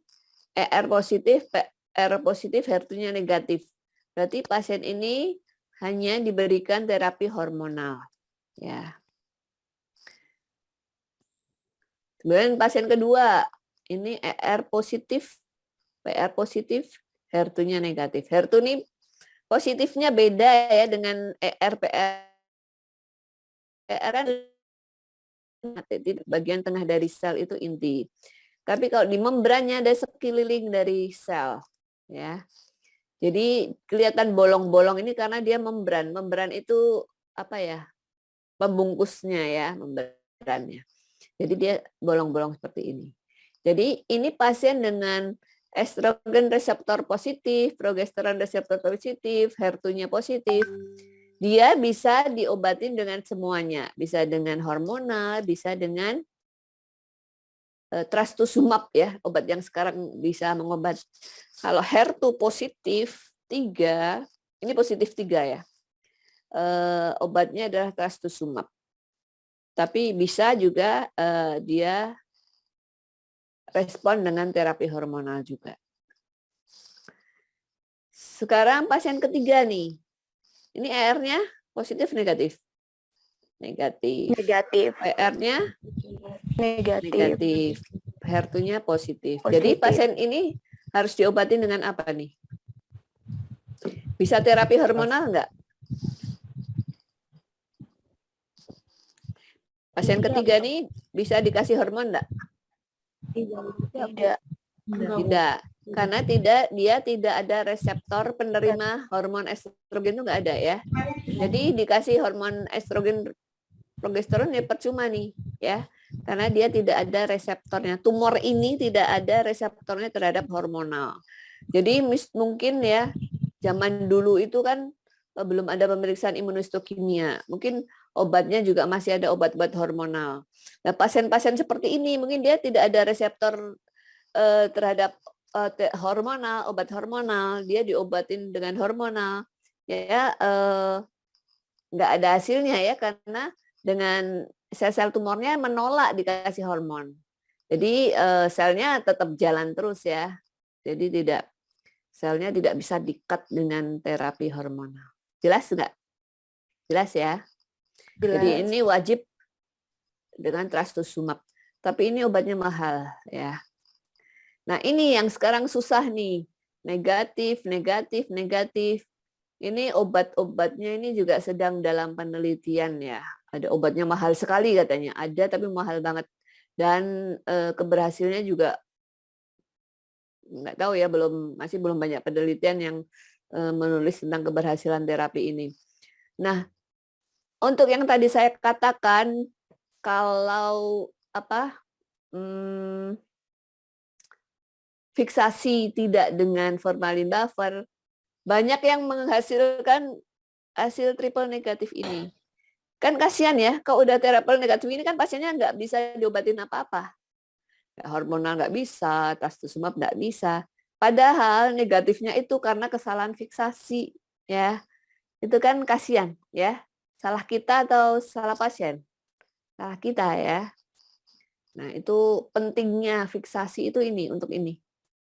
ER positif, PR positif, HER2-nya negatif. Berarti pasien ini hanya diberikan terapi hormonal. Ya. Kemudian pasien kedua, ini ER positif, PR positif, HER2-nya negatif. HER2 ini positifnya beda ya dengan ER, PR. ER kan di bagian tengah dari sel itu inti. Tapi kalau di membrannya ada sekeliling dari sel, ya. Jadi kelihatan bolong-bolong ini karena dia membran. Membran itu apa ya? Pembungkusnya ya, membrannya. Jadi dia bolong-bolong seperti ini. Jadi ini pasien dengan estrogen reseptor positif, progesteron reseptor positif, HER2-nya positif. Dia bisa diobatin dengan semuanya, bisa dengan hormonal, bisa dengan trastuzumab ya, obat yang sekarang bisa mengobat. Kalau HER2 positif 3, ini positif 3 ya, obatnya adalah trastuzumab. Tapi bisa juga dia respon dengan terapi hormonal juga. Sekarang pasien ketiga nih, ini ER-nya positif negatif? Negatif. Negatif. PR-nya Negatif. negatif. HER2-nya positif. Jadi pasien ini harus diobatin dengan apa nih? Bisa terapi hormonal enggak? Pasien ketiga nih bisa dikasih hormon enggak? Tidak. Tidak. Karena dia tidak ada reseptor penerima hormon estrogen itu enggak ada ya. Jadi dikasih hormon estrogen progesteron ya percuma nih ya. Karena dia tidak ada reseptornya. Tumor ini tidak ada reseptornya terhadap hormonal. Jadi mungkin ya zaman dulu itu kan belum ada pemeriksaan imunohistokimia. Mungkin obatnya juga masih ada obat-obat hormonal. Nah, pasien-pasien seperti ini mungkin dia tidak ada reseptor terhadap hormonal, obat hormonal, dia diobatin dengan hormonal, ya nggak ada hasilnya ya karena dengan sel-sel tumornya menolak dikasih hormon. Jadi selnya tetap jalan terus ya. Jadi selnya tidak bisa di-cut dengan terapi hormonal. Jelas nggak? Jelas ya. Jelas. Jadi ini wajib dengan trastuzumab. Tapi ini obatnya mahal ya. Nah ini yang sekarang susah nih. Negatif, negatif, negatif. Ini obat-obatnya ini juga sedang dalam penelitian ya. Ada obatnya mahal sekali katanya. Ada tapi mahal banget. Dan keberhasilannya juga nggak tahu ya, masih belum banyak penelitian yang menulis tentang keberhasilan terapi ini. Nah, untuk yang tadi saya katakan, kalau fiksasi tidak dengan formalin buffer, banyak yang menghasilkan hasil triple negatif ini. Kan kasihan ya, kalau udah triple negatif ini kan pasiennya nggak bisa diobatin apa-apa. Hormonal nggak bisa, trastuzumab nggak bisa. Padahal negatifnya itu karena kesalahan fiksasi, ya. Itu kan kasihan, ya. Salah kita atau salah pasien? Salah kita ya. Nah, itu pentingnya fiksasi itu ini untuk ini.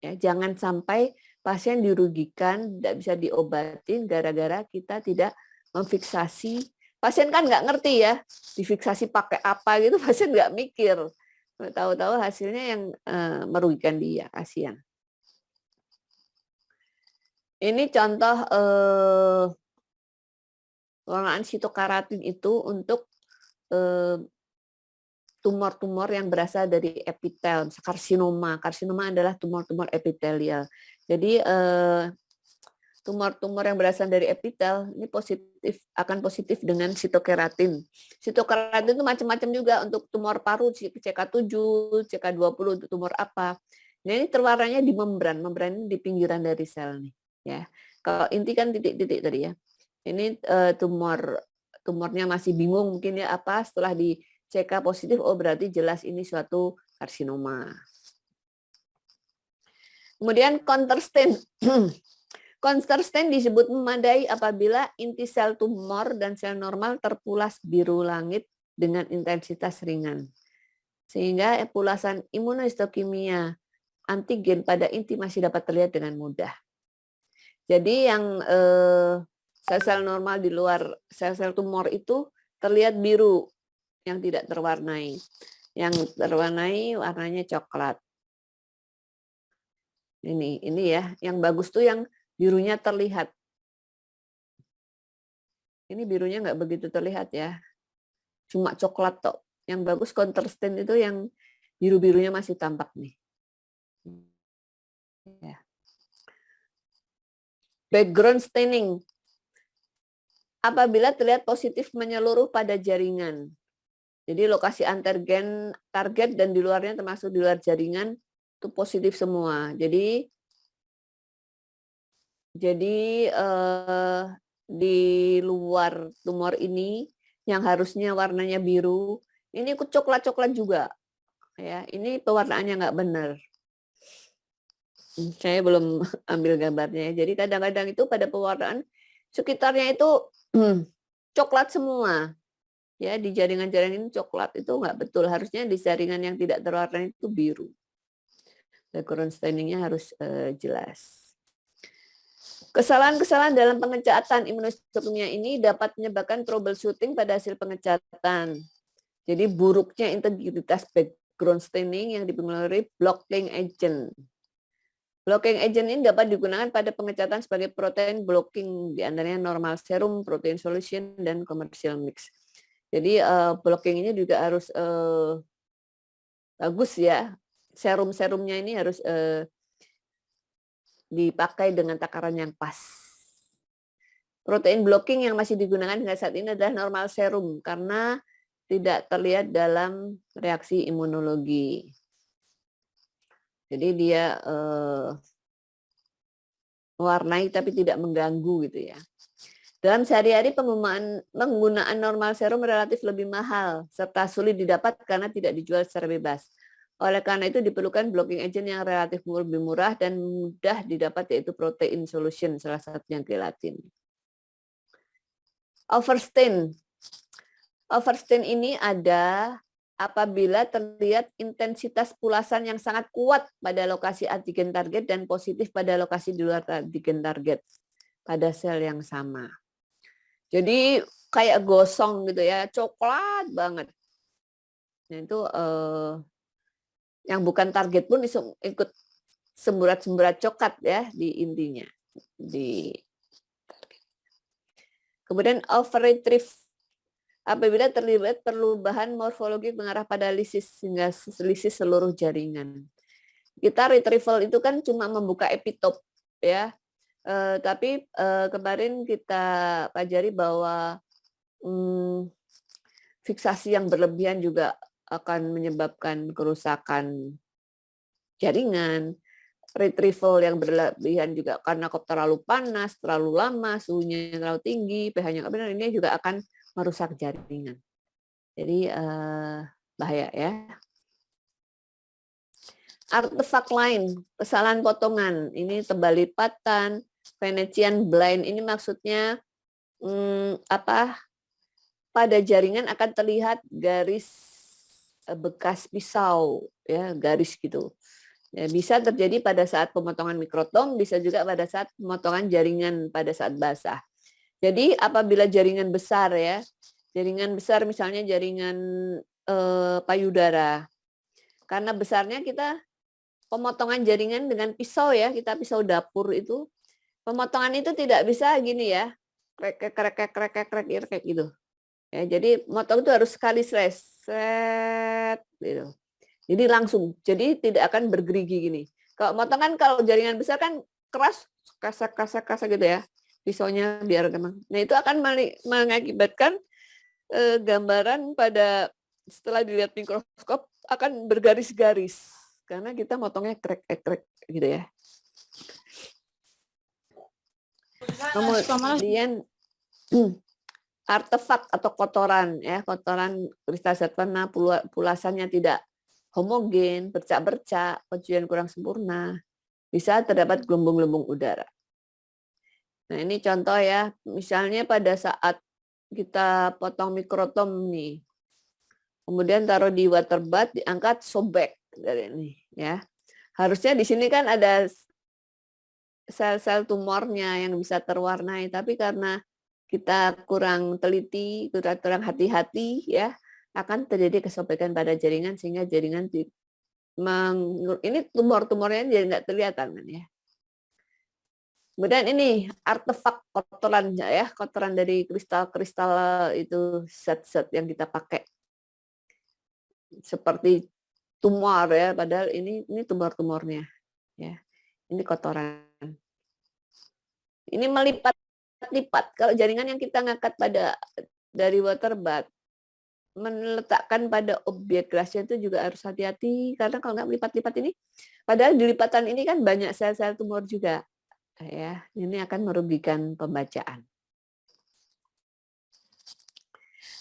Ya, jangan sampai pasien dirugikan, tidak bisa diobatin gara-gara kita tidak memfiksasi. Pasien kan nggak ngerti ya, difiksasi pakai apa gitu, pasien nggak mikir. Tahu-tahu hasilnya yang merugikan dia, kasihan. Ini contoh pengelolaan sitokaratin itu untuk tumor-tumor yang berasal dari epitel, karsinoma. Karsinoma adalah tumor-tumor epitelial. Jadi tumor-tumor yang berasal dari epitel ini akan positif dengan sitokeratin. Sitokeratin itu macam-macam juga untuk tumor paru, CK7, CK20 untuk tumor apa. Nah, ini terwarnanya di membran. Membran ini di pinggiran dari sel nih, ya. Kalau inti kan titik-titik tadi ya. Ini tumornya masih bingung mungkin ya apa, setelah di CK positif, oh berarti jelas ini suatu karsinoma. Kemudian counter stain. Counter stain disebut memadai apabila inti sel tumor dan sel normal terpulas biru langit dengan intensitas ringan. sehingga pulasan imunohistokimia antigen pada inti masih dapat terlihat dengan mudah. Jadi yang sel-sel normal di luar sel-sel tumor itu terlihat biru yang tidak terwarnai. Yang terwarnai warnanya coklat. Ini ya, yang bagus tuh yang birunya terlihat. Ini birunya nggak begitu terlihat ya, cuma coklat tok. Yang bagus contrastin itu yang biru-birunya masih tampak nih. Ya. Background staining. Apabila terlihat positif menyeluruh pada jaringan. Jadi lokasi antigen target dan di luarnya termasuk di luar jaringan itu positif semua. Jadi di luar tumor ini yang harusnya warnanya biru, ini ikut coklat-coklat juga. Ya, ini pewarnaannya nggak benar. Saya belum ambil gambarnya. Jadi kadang-kadang itu pada pewarnaan sekitarnya itu coklat semua. Ya, di jaringan-jaringan ini coklat itu nggak betul. Harusnya di jaringan yang tidak terwarnai itu biru. Background staining-nya harus jelas. Kesalahan-kesalahan dalam pengecatan imunohistokimia ini dapat menyebabkan troubleshooting pada hasil pengecatan. Jadi buruknya integritas background staining yang dipengaruhi blocking agent. Blocking agent ini dapat digunakan pada pengecatan sebagai protein blocking, di antaranya normal serum, protein solution, dan commercial mix. Jadi blocking ini juga harus bagus ya. Serum-serumnya ini harus dipakai dengan takaran yang pas. Protein blocking yang masih digunakan hingga saat ini adalah normal serum karena tidak terlihat dalam reaksi imunologi. Jadi dia mewarnai tapi tidak mengganggu gitu ya. Dalam sehari-hari penggunaan normal serum relatif lebih mahal serta sulit didapat karena tidak dijual secara bebas. Oleh karena itu diperlukan blocking agent yang relatif lebih murah dan mudah didapat yaitu protein solution, salah satunya gelatin. Overstain. Overstain ini ada apabila terlihat intensitas pulasan yang sangat kuat pada lokasi antigen target dan positif pada lokasi di luar antigen target pada sel yang sama. Jadi kayak gosong gitu ya, coklat banget. Nah itu yang bukan target pun ikut semburat-semburat coklat ya di intinya. Kemudian over-retrieve. Apabila terlibat perubahan morfologi mengarah pada lisis hingga lisis seluruh jaringan. Kita retrieval itu kan cuma membuka epitop ya. Tapi kemarin kita pelajari bahwa fiksasi yang berlebihan juga akan menyebabkan kerusakan jaringan. Retrieval yang berlebihan juga karena terlalu panas, terlalu lama, suhunya terlalu tinggi, pH-nya nggak benar, ini juga akan merusak jaringan. Jadi bahaya ya. Artefak lain, kesalahan potongan, ini tebal lipatan, Venetian blind, ini maksudnya pada jaringan akan terlihat garis bekas pisau, ya garis gitu. Ya, bisa terjadi pada saat pemotongan mikrotom, bisa juga pada saat pemotongan jaringan pada saat basah. Jadi apabila jaringan besar ya, jaringan besar misalnya jaringan payudara, karena besarnya kita pemotongan jaringan dengan pisau ya, kita pisau dapur itu, pemotongan itu tidak bisa gini ya, krek gitu. Ya, jadi motong itu harus sekali slash, gitu. Jadi langsung, jadi tidak akan bergerigi gini. Kalau motong kan kalau jaringan besar kan keras, kasa gitu ya, pisaunya biar memang. Nah itu akan mengakibatkan gambaran pada setelah dilihat mikroskop akan bergaris-garis. Karena kita motongnya krek gitu ya. Kemudian artefak atau kotoran ya, kotoran kristal zat warna pulasannya tidak homogen, bercak-bercak, pencucian kurang sempurna, bisa terdapat gelembung-gelembung udara. Nah ini contoh ya, misalnya pada saat kita potong mikrotom nih, Kemudian taruh di water bath, diangkat, sobek dari ini ya. Harusnya di sini kan ada sel-sel tumornya yang bisa terwarnai, tapi karena kita kurang teliti, kurang hati-hati ya, akan terjadi kesobekan pada jaringan sehingga jaringan ini tumor-tumornya jadi nggak kelihatan kan ya. Kemudian ini artefak kotoran ya, kotoran dari kristal-kristal itu set-set yang kita pakai seperti tumor ya, padahal ini tumor-tumornya ya. Ini kotoran. Ini melipat-lipat. Kalau jaringan yang kita ngangkat dari water bath, meletakkan pada objek gelasnya itu juga harus hati-hati karena kalau nggak melipat-lipat ini, padahal di lipatan ini kan banyak sel-sel tumor juga. Ya, ini akan merugikan pembacaan.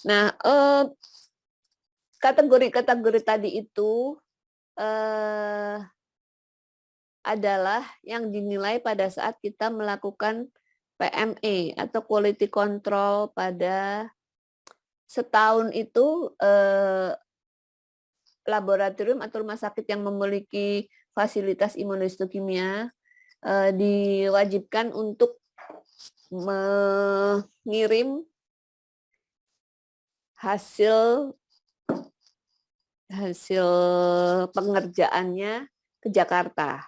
Nah, kategori-kategori tadi itu adalah yang dinilai pada saat kita melakukan PME atau quality control pada setahun itu. Laboratorium atau rumah sakit yang memiliki fasilitas imunohistokimia diwajibkan untuk mengirim hasil pengerjaannya ke Jakarta.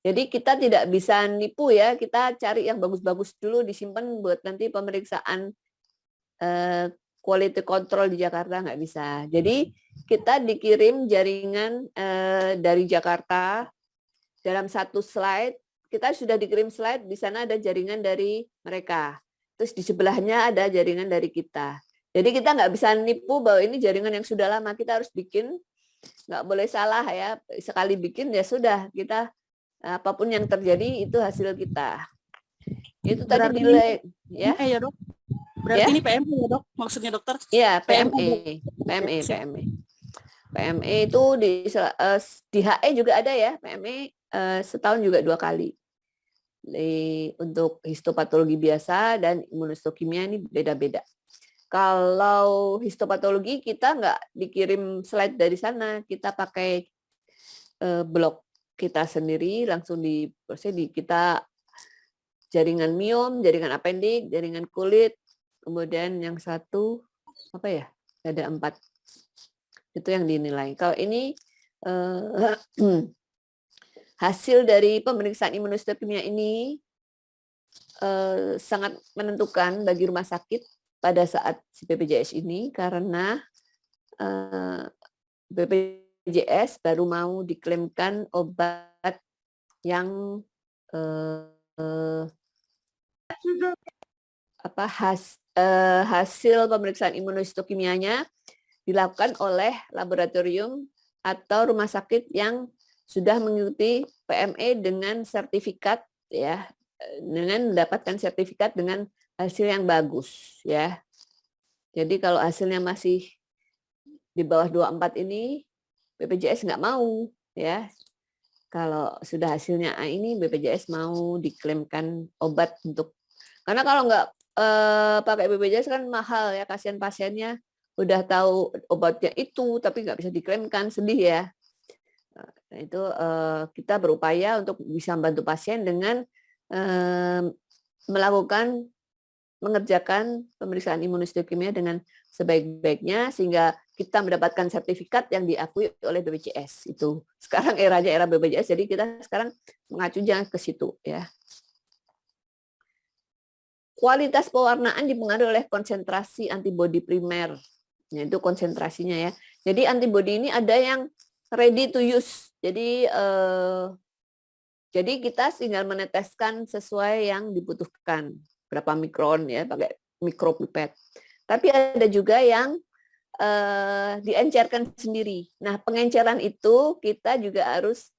Jadi kita tidak bisa nipu ya, kita cari yang bagus-bagus dulu disimpan buat nanti pemeriksaan quality control di Jakarta, nggak bisa. Jadi kita dikirim jaringan dari Jakarta dalam satu slide, kita sudah dikirim slide, di sana ada jaringan dari mereka. Terus di sebelahnya ada jaringan dari kita. Jadi kita nggak bisa nipu bahwa ini jaringan yang sudah lama, kita harus bikin, nggak boleh salah ya. Sekali bikin ya sudah, kita apapun yang terjadi itu hasil kita. Itu tadi nilai ya. Ya dok. Berarti ya? Ini PME ya dok, maksudnya dokter? Iya, PME. PME itu di HE juga ada ya, PME setahun juga 2 kali. Untuk histopatologi biasa dan imunohistokimia ini beda-beda. Kalau histopatologi kita nggak dikirim slide dari sana, kita pakai blog kita sendiri, langsung kita jaringan miom, jaringan apendik, jaringan kulit, kemudian yang satu apa ya? Ada 4. Itu yang dinilai. Kalau ini hasil dari pemeriksaan imunohistokimia ini sangat menentukan bagi rumah sakit pada saat si BPJS ini karena BPJS baru mau diklaimkan obat yang hasil pemeriksaan imunohistokimianya dilakukan oleh laboratorium atau rumah sakit yang sudah mengikuti PME dengan sertifikat ya, dengan mendapatkan sertifikat dengan hasil yang bagus ya. Jadi kalau hasilnya masih di bawah 24 ini BPJS nggak mau ya. Kalau sudah hasilnya A ini BPJS mau diklaimkan obat untuk, karena kalau nggak pakai BPJS kan mahal ya, kasihan pasiennya udah tahu obatnya itu tapi nggak bisa diklaimkan, sedih ya. Nah, itu kita berupaya untuk bisa membantu pasien dengan mengerjakan pemeriksaan imunohistokimia dengan sebaik-baiknya sehingga kita mendapatkan sertifikat yang diakui oleh BPJS. Itu sekarang era BPJS, jadi kita sekarang mengacunya ke situ ya. Kualitas pewarnaan dipengaruhi oleh konsentrasi antibodi primer. Nah, itu konsentrasinya ya. Jadi antibodi ini ada yang ready to use. Jadi kita tinggal meneteskan sesuai yang dibutuhkan. Berapa mikron ya, pakai mikropipet. Tapi ada juga yang diencerkan sendiri. Nah, pengenceran itu kita juga harus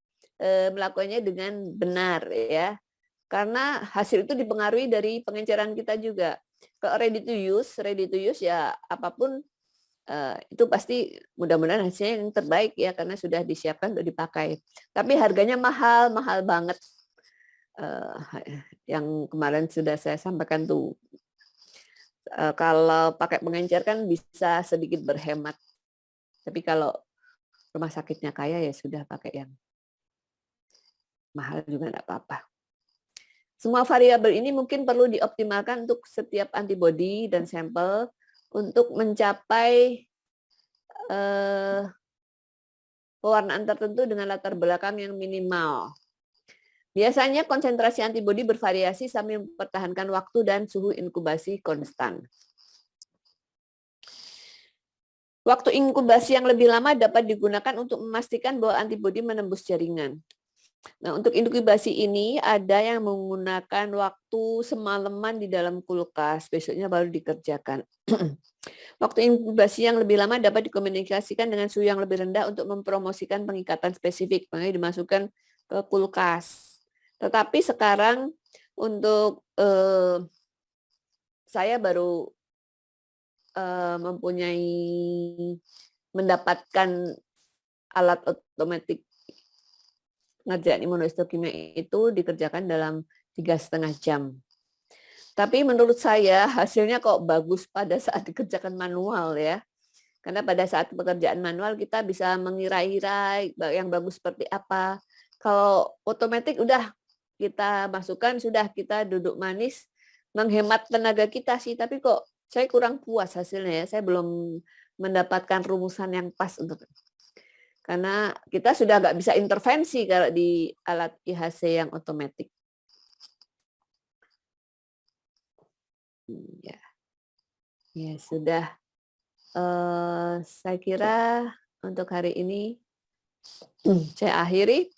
melakukannya dengan benar ya. Karena hasil itu dipengaruhi dari pengenceran kita juga. Kalau ready to use ya apapun itu pasti mudah-mudahan hasilnya yang terbaik ya karena sudah disiapkan untuk dipakai. Tapi harganya mahal banget. Yang kemarin sudah saya sampaikan tuh. Kalau pakai pengencer kan bisa sedikit berhemat Tapi kalau rumah sakitnya kaya ya sudah pakai yang mahal juga enggak apa-apa. Semua variabel ini mungkin perlu dioptimalkan untuk setiap antibodi dan sampel untuk mencapai pewarnaan tertentu dengan latar belakang yang minimal. Biasanya konsentrasi antibodi bervariasi sambil mempertahankan waktu dan suhu inkubasi konstan. Waktu inkubasi yang lebih lama dapat digunakan untuk memastikan bahwa antibodi menembus jaringan. Nah, untuk inkubasi ini ada yang menggunakan waktu semalaman di dalam kulkas, besoknya baru dikerjakan. Waktu inkubasi yang lebih lama dapat dikomunikasikan dengan suhu yang lebih rendah untuk mempromosikan pengikatan spesifik, makanya dimasukkan ke kulkas. Tetapi sekarang untuk saya baru mendapatkan alat otomatis ngerjain imunohistokimia itu dikerjakan dalam 3,5 jam. Tapi menurut saya hasilnya kok bagus pada saat dikerjakan manual ya. Karena pada saat pekerjaan manual kita bisa mengira-ira yang bagus seperti apa. Kalau otomatis udah kita masukkan, sudah kita duduk manis, menghemat tenaga kita sih. Tapi kok saya kurang puas hasilnya ya. Saya belum mendapatkan rumusan yang pas untuk karena kita sudah nggak bisa intervensi kalau di alat IHC yang otomatis. Ya sudah. Saya kira untuk hari ini saya akhiri.